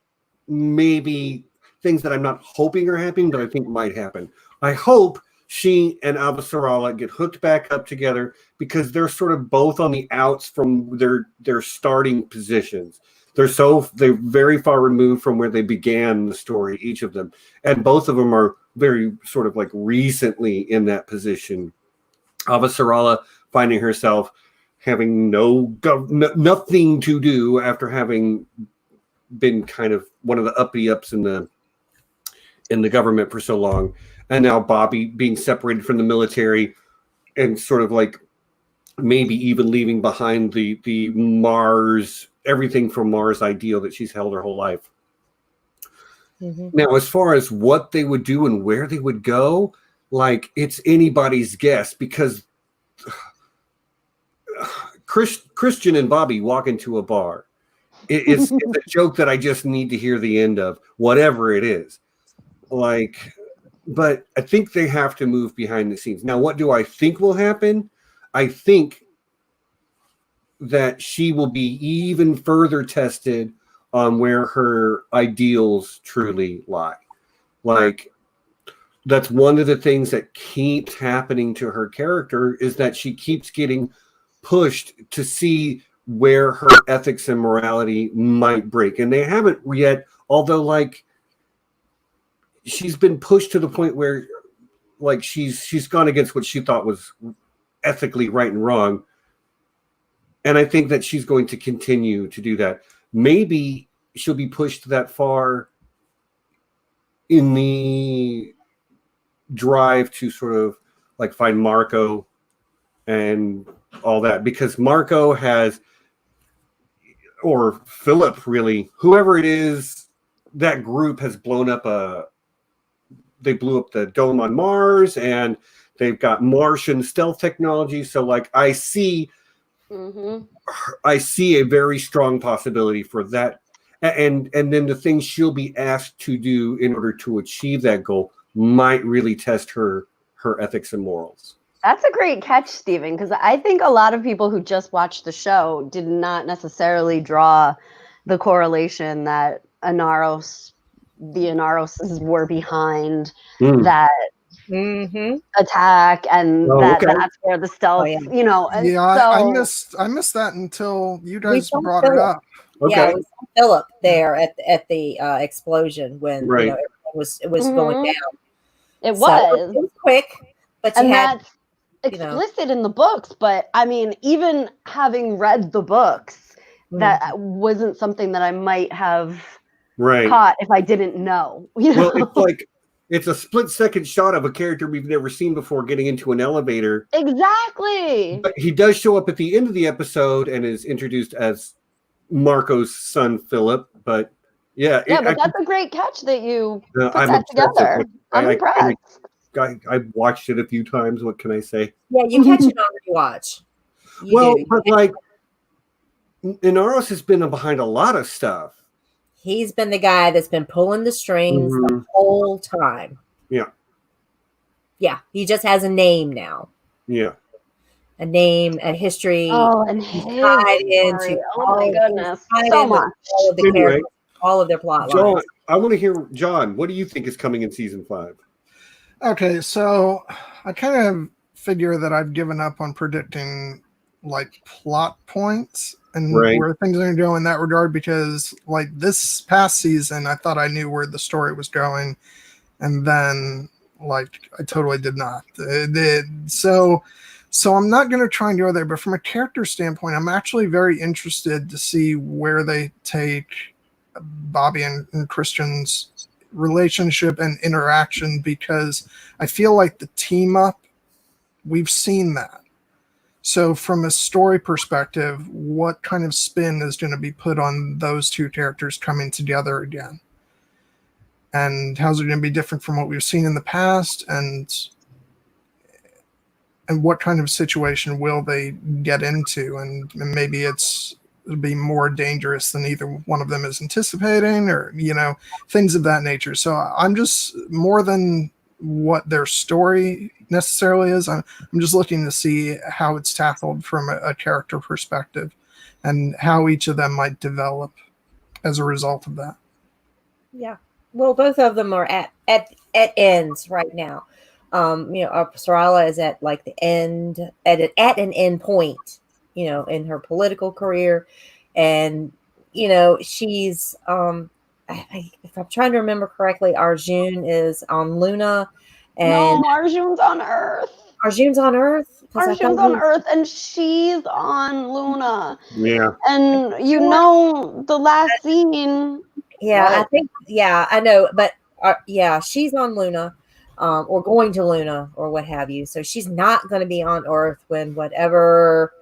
maybe things that I'm not hoping are happening, but I think might happen. I hope she and Avasarala get hooked back up together because they're sort of both on the outs from their starting positions. They're very far removed from where they began the story, each of them. And both of them are very sort of like recently in that position. Avasarala finding herself having nothing to do after having been kind of one of the uppity-ups in the government for so long. And now Bobbie being separated from the military and sort of like maybe even leaving behind the Mars, everything from Mars ideal that she's held her whole life. Mm-hmm. Now, as far as what they would do and where they would go, like it's anybody's guess because Christian and Bobbie walk into a bar. It's a joke that I just need to hear the end of, whatever it is. But I think they have to move behind the scenes. Now, what do I think will happen? I think that she will be even further tested on where her ideals truly lie. Like, that's one of the things that keeps happening to her character is that she keeps getting pushed to see where her ethics and morality might break. And they haven't yet, although like she's been pushed to the point where like she's gone against what she thought was ethically right and wrong. And I think that she's going to continue to do that. Maybe she'll be pushed that far in the drive to sort of like find Marco and all that, because Marco has, or Philip really, whoever it is, that group has blown up they blew up the dome on Mars, and they've got Martian stealth technology. So like I see a very strong possibility for that. And then the things she'll be asked to do in order to achieve that goal might really test her ethics and morals. That's a great catch, Stephen, because I think a lot of people who just watched the show did not necessarily draw the correlation that the Inaroses were behind that attack, and that's where the stealth, you know. Yeah, so, I missed that until you guys brought it up. Okay. Yeah, we saw Philip there at the explosion when you know, it was going down. It was quick, but you had that's explicit in the books. But I mean, even having read the books, that wasn't something that I might have caught if I didn't know. You know? Well, it's like it's a split-second shot of a character we've never seen before getting into an elevator. Exactly. But he does show up at the end of the episode and is introduced as Marco's son, Philip. But but that's a great catch that you put I'm that together. I'm impressed. I watched it a few times. What can I say? Yeah, you catch it on rewatch. But like, Inaros has been behind a lot of stuff. He's been the guy that's been pulling the strings the whole time. Yeah. Yeah, he just has a name now. Yeah. A name, a history. Oh, and he's tied into my goodness, so much. All of the characters, all of their plot lines. I want to hear, John, what do you think is coming in season 5? Okay, so I kind of figure that I've given up on predicting like plot points and where things are going to go in that regard, because like this past season, I thought I knew where the story was going, and then like I totally did not. So I'm not going to try and go there, but from a character standpoint, I'm actually very interested to see where they take Bobbie and Christian's relationship and interaction, because I feel like the team up, we've seen that. So from a story perspective, what kind of spin is going to be put on those two characters coming together again? And how's it going to be different from what we've seen in the past? And what kind of situation will they get into? And maybe it'll be more dangerous than either one of them is anticipating, or, you know, things of that nature. So I'm just, more than what their story necessarily is, I'm just looking to see how it's tackled from a character perspective and how each of them might develop as a result of that. Yeah. Well, both of them are at ends right now. You know, Sharla is at like the end, at an end point, you know, in her political career. And, you know, she's, if I'm trying to remember correctly, Arjun is on Luna. And no, Arjun's on Earth. Arjun's on Earth? Arjun's on Earth, and she's on Luna. Yeah. And you know, the last scene. Yeah, I think, yeah, I know. But yeah, she's on Luna. Or going to Luna, or what have you. So she's not going to be on Earth when whatever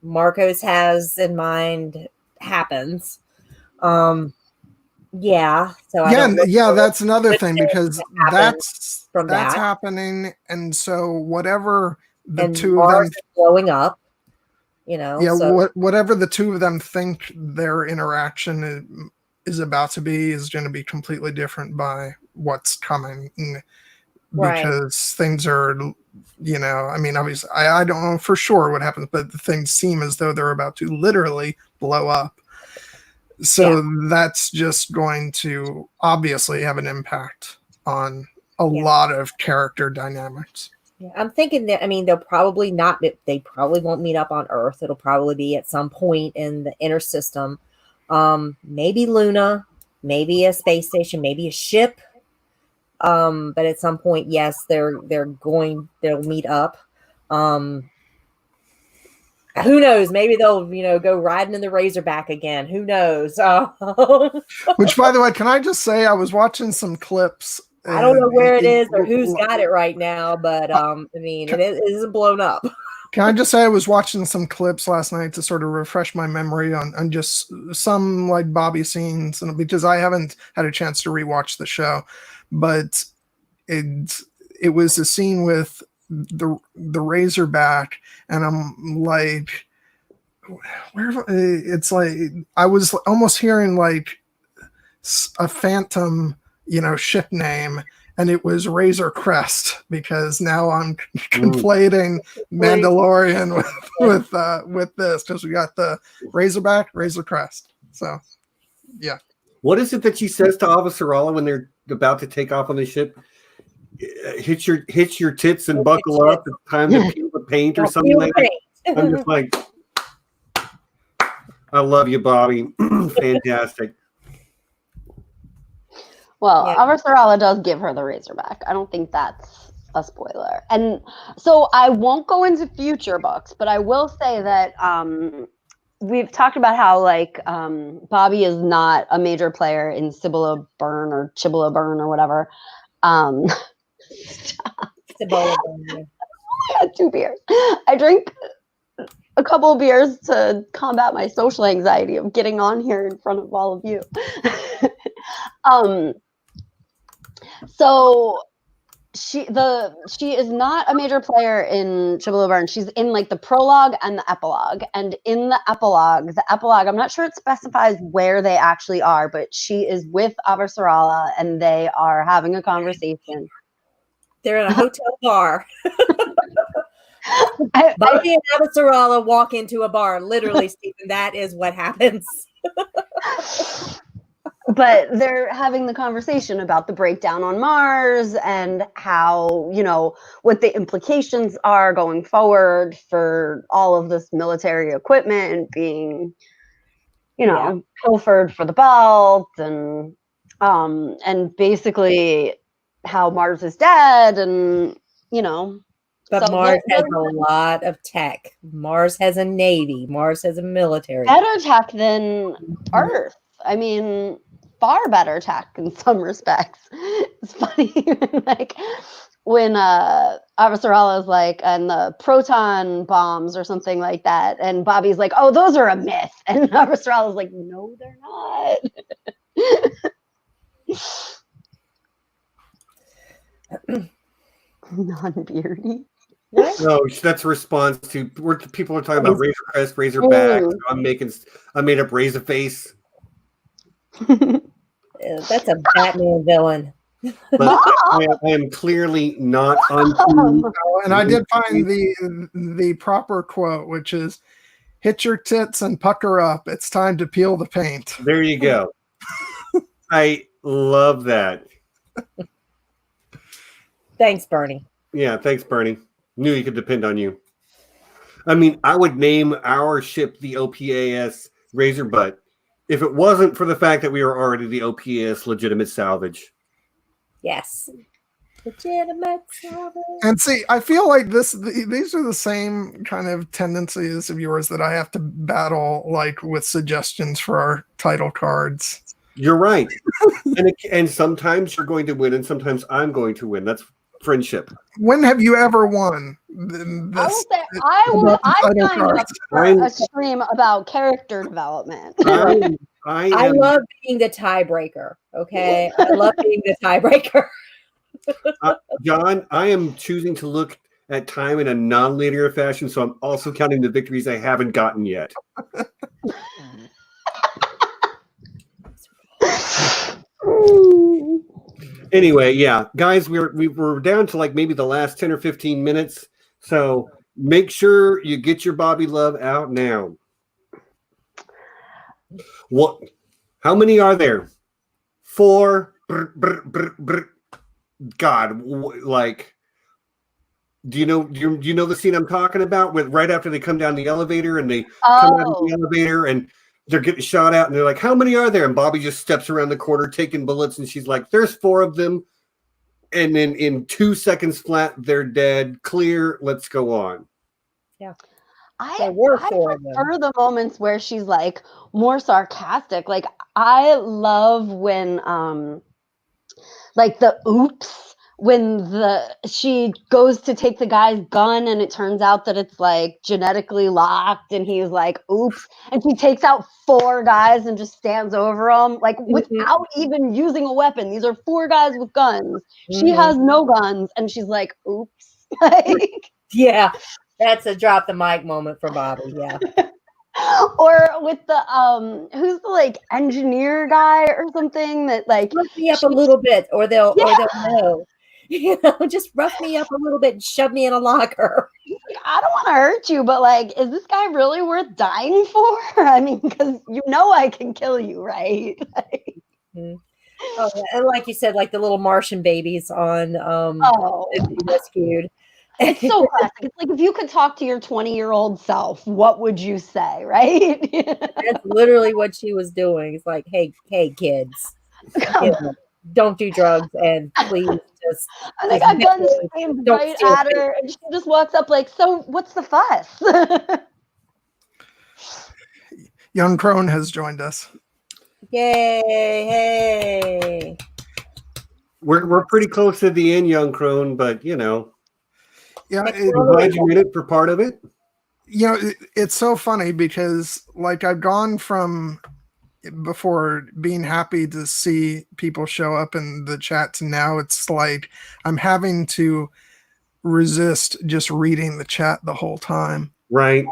Marcos has in mind happens. Yeah. So that's another thing, because that's happening, and so whatever the two of them blowing up, you know. Yeah, so whatever the two of them think their interaction is about to be is going to be completely different by what's coming. Because things are, you know, I mean, obviously, I don't know for sure what happens, but the things seem as though they're about to literally blow up. So that's just going to obviously have an impact on a lot of character dynamics. Yeah, I'm thinking that, I mean, they probably won't meet up on Earth. It'll probably be at some point in the inner system. Maybe Luna, maybe a space station, maybe a ship. But at some point, yes, they'll meet up. Who knows? Maybe they'll, go riding in the Razorback again. Who knows? Which, by the way, can I just say I was watching some clips. I don't know where it is or who's got it right now, but I mean, it isn't blown up. Can I just say I was watching some clips last night to sort of refresh my memory on just some like Bobbie scenes, and because I haven't had a chance to rewatch the show, but it was a scene with the Razorback, and I'm like, where it's like I was almost hearing like a Phantom, ship name, and it was Razor Crest, because now I'm conflating Mandalorian with this, because we got the Razorback, Razor Crest. So yeah. What is it that she says to Avasarala when they're about to take off on the ship? Hit your tits and buckle up. It's time to peel the paint or something like that. I'm just like, I love you, Bobbie. Fantastic. Well, Avasarala does give her the Razorback. I don't think that's a spoiler. And so I won't go into future books, but I will say that we've talked about how Bobbie is not a major player in Cibola Burn or Chibola Burn or whatever. Cibola Burn. I had 2 beers. I drink a couple of beers to combat my social anxiety of getting on here in front of all of you. So she is not a major player in Chibola Burn. She's in the prologue and the epilogue. And in the epilogue, I'm not sure it specifies where they actually are, but she is with Avasarala and they are having a conversation. They're in a hotel bar. Bobbie and Avasarala walk into a bar. Literally, Stephen, that is what happens. But they're having the conversation about the breakdown on Mars and how, what the implications are going forward for all of this military equipment being, pilfered for the belt, and basically how Mars is dead, and, But so Mars has a lot of tech. Mars has a navy. Mars has a military. Better tech than Earth. I mean, far better tech in some respects. It's funny, when Avasarala is and the proton bombs or something like that, and Bobbie's like, oh, those are a myth, and Avasarala's like, no, they're not. Non-beardy. No, that's a response to people are talking about Razor Crest, Razorback. I made up Razor Face. That's a Batman villain. But I am clearly not on. And I did find the proper quote, which is, "Hit your tits and pucker up. It's time to peel the paint." There you go. I love that. Thanks, Bernie. Yeah, thanks, Bernie. Knew you could depend on you. I mean, I would name our ship the OPAS Razorbutt if it wasn't for the fact that we are already the OPAS Legitimate Salvage. Yes. Legitimate Salvage. And see, I feel like these are the same kind of tendencies of yours that I have to battle with suggestions for our title cards. You're right. and sometimes you're going to win and sometimes I'm going to win. That's friendship. When have you ever won? I will say I signed up for a stream about character development. I love being the tiebreaker. Okay, I love being the tiebreaker. John, I am choosing to look at time in a non-linear fashion, so I'm also counting the victories I haven't gotten yet. Anyway, yeah, guys, we're down to maybe the last 10 or 15 minutes. So make sure you get your Bobbie love out now. What? How many are there? 4. God, Do you know the scene I'm talking about? With right after they come down the elevator and they come out of the elevator and they're getting shot at and they're like, "How many are there?" And Bobbie just steps around the corner taking bullets and she's like, "There's 4 of them." And then in 2 seconds flat, they're dead. Clear. Let's go on. Yeah. I prefer the moments where she's like more sarcastic. Like I love when like the oops when she goes to take the guy's gun and it turns out that it's like genetically locked and he's like oops, and she takes out 4 guys and just stands over them like without even using a weapon. These are 4 guys with guns. She has no guns and she's like oops. Like yeah, that's a drop the mic moment for Bobbie. Yeah. Or with the who's the like engineer guy or something that like rough me up a little bit or they'll know. You know, just rough me up a little bit and shove me in a locker. Like, I don't want to hurt you, but like, is this guy really worth dying for? I mean, because you know I can kill you, right? Like, oh, and like you said, like the little Martian babies on Rescued. It's so classic. It's like if you could talk to your 20-year-old self, what would you say, right? That's literally what she was doing. It's like, hey, kids, don't do drugs and please just. And they got guns aimed right at her, and she just walks up like, "So, what's the fuss?" Young Crone has joined us. Yay! Hey, we're pretty close to the end, Young Crone, but you know. Yeah, I'm glad you made it for part of it. You know, it's so funny because like I've gone from before being happy to see people show up in the chat to now it's like I'm having to resist just reading the chat the whole time. Right.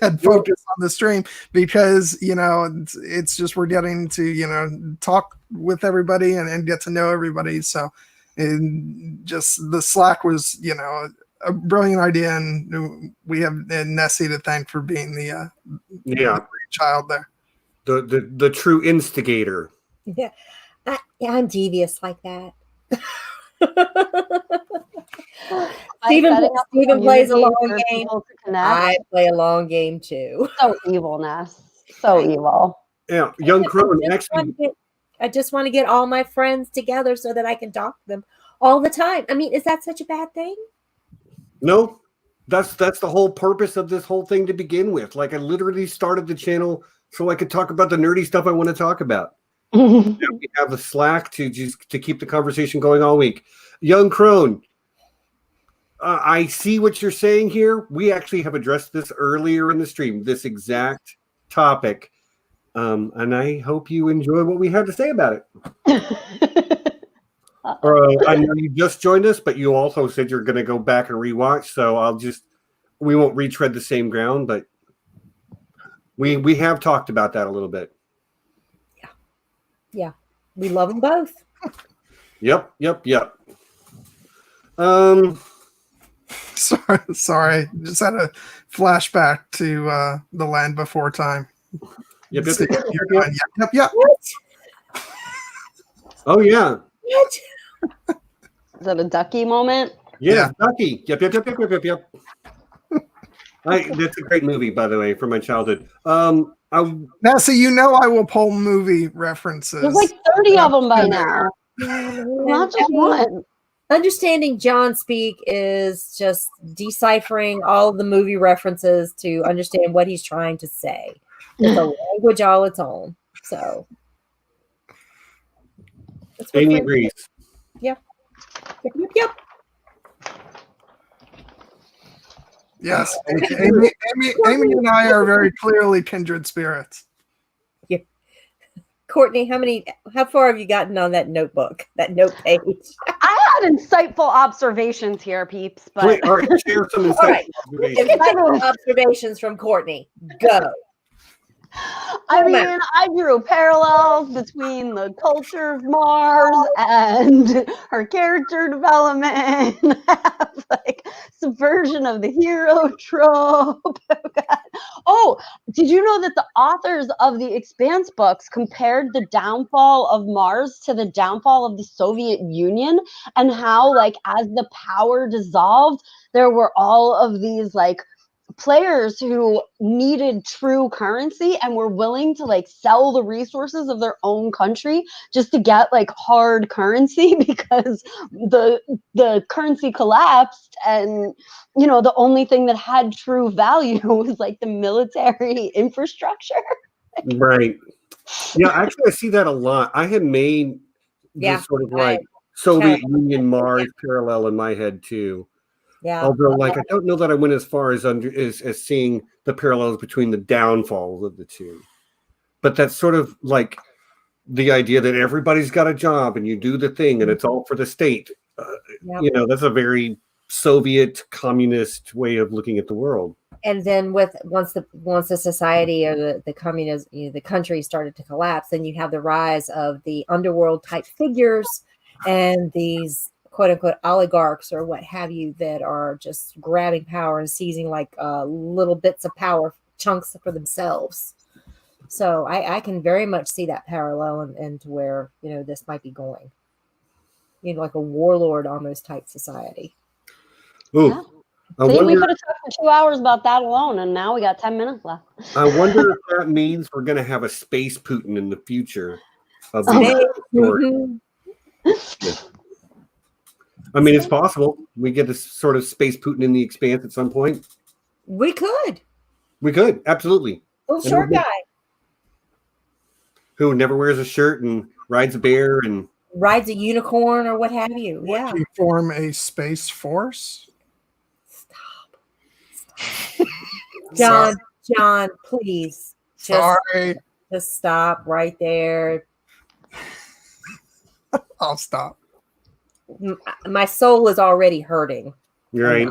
And focus on the stream because, you know, it's just we're getting to, you know, talk with everybody and get to know everybody. So just the Slack was, you know, a brilliant idea, and we have Nessie to thank for being the child there. The true instigator. Yeah, I'm devious like that. Steven plays a long game. I play a long game too. So evil, Ness. So evil. Yeah, Young Crone actually. I just want to get all my friends together so that I can talk to them all the time. I mean, is that such a bad thing? No, that's the whole purpose of this whole thing to begin with. Like I literally started the channel so I could talk about the nerdy stuff I want to talk about. We have a Slack to keep the conversation going all week. Young Crone, I see what you're saying here. We actually have addressed this earlier in the stream, this exact topic. And I hope you enjoy what we have to say about it. I know you just joined us, but you also said you're going to go back and rewatch. So we won't retread the same ground, but we have talked about that a little bit. Yeah. We love them both. Yep. Sorry. Just had a flashback to the Land Before Time. Yep. What? Oh yeah. What? Is that a Ducky moment? Yeah. Ducky. Yep. That's a great movie, by the way, from my childhood. Nessie, you know I will pull movie references. There's like 30 of them by now. Not just one. Understanding John speak is just deciphering all of the movie references to understand what he's trying to say. It's a language all its own. So Amy agrees. Yep. Yes, Amy and I are very clearly kindred spirits. Yeah. Courtney, how far have you gotten on that notebook, that note page? I had insightful observations here, peeps. But Wait, all right, share some observations. Insightful observations from Courtney. Go. I mean, I drew parallels between the culture of Mars and her character development. Like subversion of the hero trope. Oh, did you know that the authors of the Expanse books compared the downfall of Mars to the downfall of the Soviet Union, and how, like, as the power dissolved, there were all of these, like, players who needed true currency and were willing to, like, sell the resources of their own country just to get, like, hard currency, because the currency collapsed, and the only thing that had true value was, like, the military infrastructure. Right. Yeah, actually, I see that a lot. I had made this sort of like Soviet Union Mars parallel in my head too. Yeah. Although, like, I don't know that I went as far as as seeing the parallels between the downfalls of the two. But that's sort of like the idea that everybody's got a job and you do the thing and it's all for the state. That's a very Soviet communist way of looking at the world. And then once the society or the communism, the country started to collapse, then you have the rise of the underworld type figures and these quote unquote oligarchs or what have you that are just grabbing power and seizing like little bits of power chunks for themselves. So I can very much see that parallel and to where this might be going. Like a warlord almost type society. Ooh. Yeah. See, we could have talked for 2 hours about that alone, and now we got 10 minutes left. I wonder if that means we're going to have a space Putin in the future of the story. I mean, it's possible we get this sort of space Putin in the Expanse at some point. We could, absolutely. Little short guy who never wears a shirt and rides a bear and rides a unicorn or what have you. Yeah. Would you form a space force? John, please. Sorry. Just stop right there. I'll stop. My soul is already hurting. Right.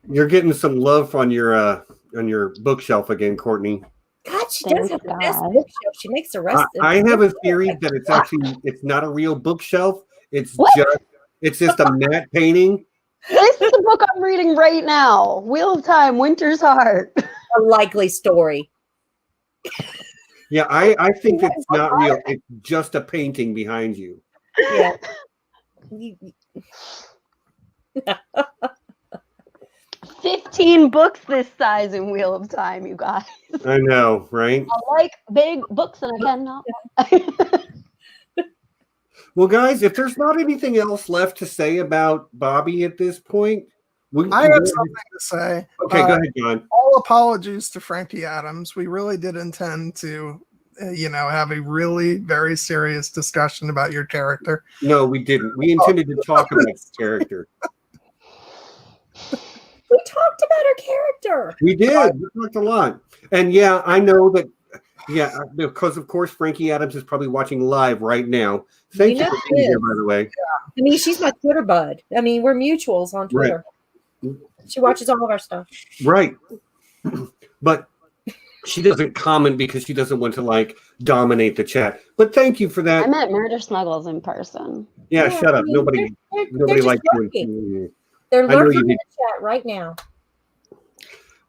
You're getting some love on your bookshelf again, Courtney. God, she does have the best bookshelf. She makes the rest. I have a theory that it's not a real bookshelf. It's just a matte painting. This is the book I'm reading right now. Wheel of Time, Winter's Heart. A likely story. Yeah, I think it's not real. It's just a painting behind you. Yeah. 15 books this size in Wheel of Time, you guys. I know, right? I like big books and I cannot. Well, guys, if there's not anything else left to say about Bobbie at this point, I have something to say. Okay, go ahead, John. All apologies to Frankie Adams. We really did intend to, have a really very serious discussion about your character. No, we didn't. We intended to talk about the character. We talked about her character. We did. We talked a lot. And yeah, I know that. Yeah, because of course Frankie Adams is probably watching live right now. Thank you for being here, by the way. Yeah. I mean, she's my Twitter bud. I mean, we're mutuals on Twitter. Right. She watches all of our stuff. Right. But she doesn't comment because she doesn't want to dominate the chat. But thank you for that. I met Murder Snuggles in person. Yeah, shut up. Nobody likes you. They're lurking in the chat right now.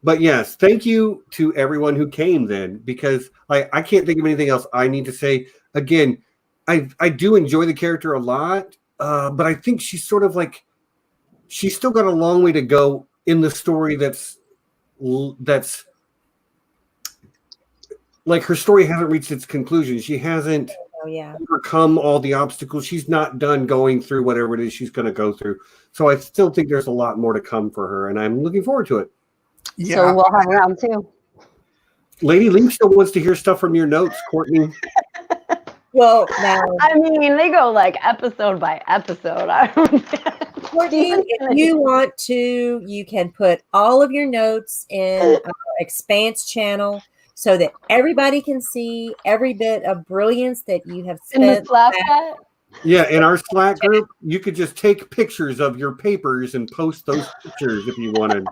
But yes, thank you to everyone who came then, because I can't think of anything else I need to say. Again, I do enjoy the character a lot, but I think she's sort of she's still got a long way to go in the story that's her story hasn't reached its conclusion. She hasn't overcome all the obstacles. She's not done going through whatever it is she's going to go through. So I still think there's a lot more to come for her, and I'm looking forward to it. Yeah. So we'll have round 2. Lady Link still wants to hear stuff from your notes, Courtney. Well, now I mean, they go episode by episode. Courtney, if you want to, you can put all of your notes in our Expanse channel so that everybody can see every bit of brilliance that you have spent. In the Slack chat? Yeah, in our Slack group, you could just take pictures of your papers and post those pictures if you wanted.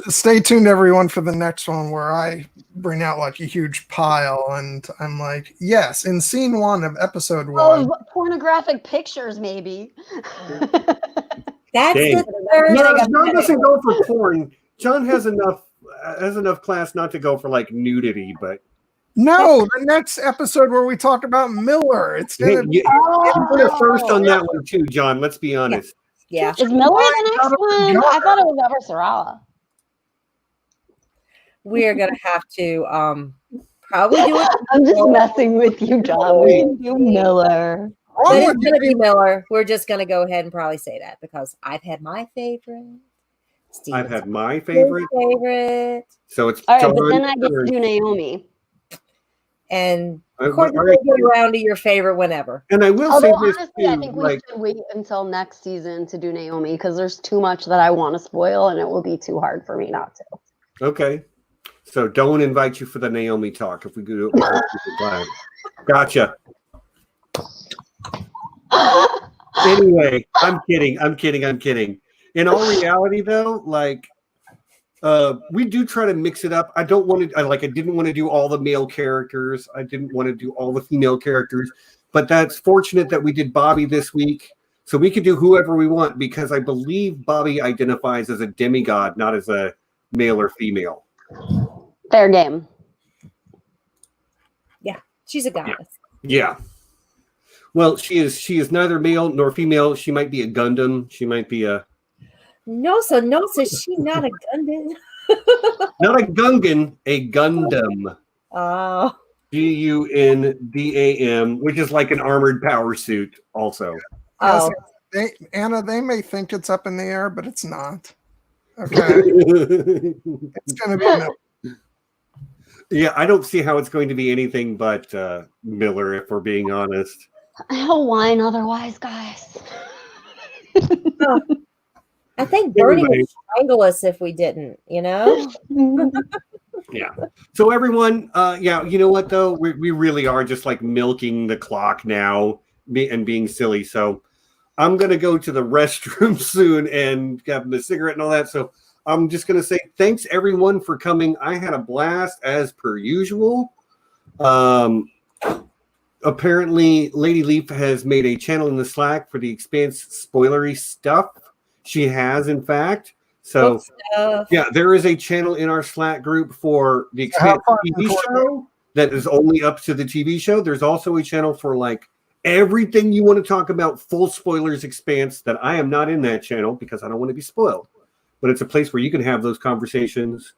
Stay tuned, everyone, for the next one where I bring out like a huge pile, and I'm like, yes, in scene 1 of episode 1. Of pornographic pictures, maybe. That's Dang. the third No, thing. John doesn't go for porn. John has enough class not to go for like nudity, but No, the next episode where we talk about Miller. It's hey, gonna you put it first on that one too, John. Let's be honest. Yeah. Is Miller the next one? I thought it was ever Sharla. We're gonna have to probably do it. I'm just messing with you, John. We can do Miller. But it's gonna be Miller. We're just gonna go ahead and probably say that because I've had my favorite. I've had my favorite. So it's all right, but then I get to do Naomi. And Courtney will get around to your favorite whenever. And I will Although, say this honestly, too, I think we should wait until next season to do Naomi because there's too much that I want to spoil, and it will be too hard for me not to. Okay. So don't invite you for the Naomi talk if we do it. Gotcha. Anyway, I'm kidding. In all reality, though, like we do try to mix it up. I didn't want to do all the male characters. I didn't want to do all the female characters. But that's fortunate that we did Bobbie this week. So we could do whoever we want because I believe Bobbie identifies as a demigod, not as a male or female. Fair game. Yeah, she's a goddess. Yeah. Well, she is neither male nor female. She might be a Gundam. She might be a No, she's not a Gundam. not a Gungan, a Gundam. Oh. Gundam, which is like an armored power suit also. Oh. Anna, they may think it's up in the air, but it's not. Okay. It's going to be Miller. Yeah, I don't see how it's going to be anything but Miller, if we're being honest. I'll whine otherwise, guys. I think Bernie would strangle us if we didn't, you know? Yeah. So everyone, you know what though? We really are just like milking the clock now and being silly. So I'm going to go to the restroom soon and have a cigarette and all that. So I'm just going to say thanks everyone for coming. I had a blast as per usual. Apparently Lady Leaf has made a channel in the Slack for the Expanse spoilery stuff. She has, in fact. So, yeah, there is a channel in our Slack group for the Expanse TV show that is only up to the TV show. There's also a channel for like everything you want to talk about, full spoilers Expanse, that I am not in that channel because I don't want to be spoiled. But it's a place where you can have those conversations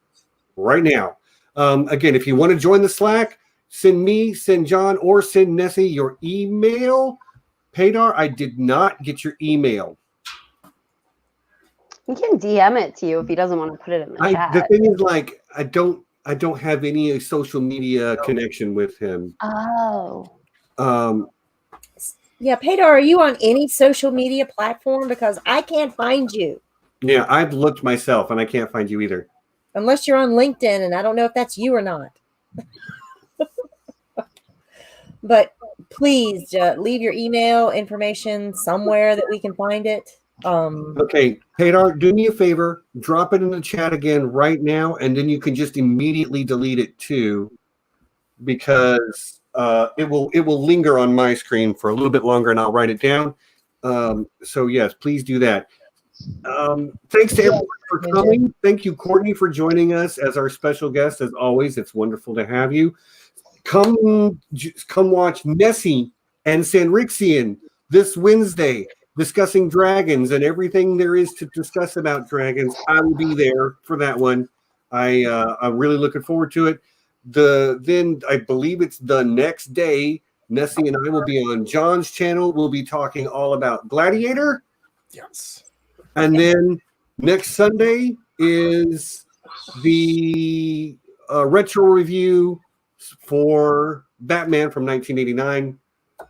right now. Again, if you want to join the Slack, send me, send John, or send Nessie your email. Paydar, I did not get your email. He can DM it to you if he doesn't want to put it in the chat. The thing is, like, I don't have any social media connection with him. Oh. Yeah, Paydar, are you on any social media platform? Because I can't find you. Yeah, I've looked myself, and I can't find you either. Unless you're on LinkedIn, and I don't know if that's you or not. But please leave your email information somewhere that we can find it. Okay, Paydar, do me a favor, drop it in the chat again right now, and then you can just immediately delete it too, because it will linger on my screen for a little bit longer, and I'll write it down. So yes, please do that. Thanks to everyone for coming. Thank you, Courtney, for joining us as our special guest. As always, it's wonderful to have you. Come watch Nessie and Sanrixian this Wednesday, discussing dragons and everything there is to discuss about dragons. I will be there for that one. I'm really looking forward to it. Then I believe it's the next day, Nessie and I will be on John's channel. We'll be talking all about Gladiator. Yes. And then next Sunday is the retro review for Batman from 1989,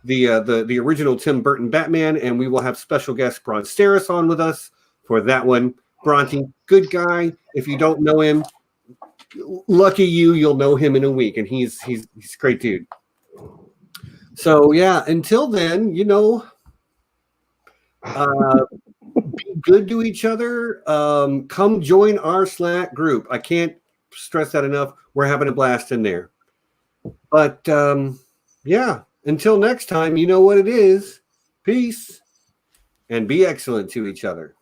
the original Tim Burton Batman, and we will have special guest Bronsterys on with us for that one. Bronte, good guy. If you don't know him, lucky you'll know him in a week, and he's a great dude. So yeah, until then, Be good to each other. Come join our Slack group. I can't stress that enough. We're having a blast in there. But yeah, until next time, you know what it is. Peace and be excellent to each other.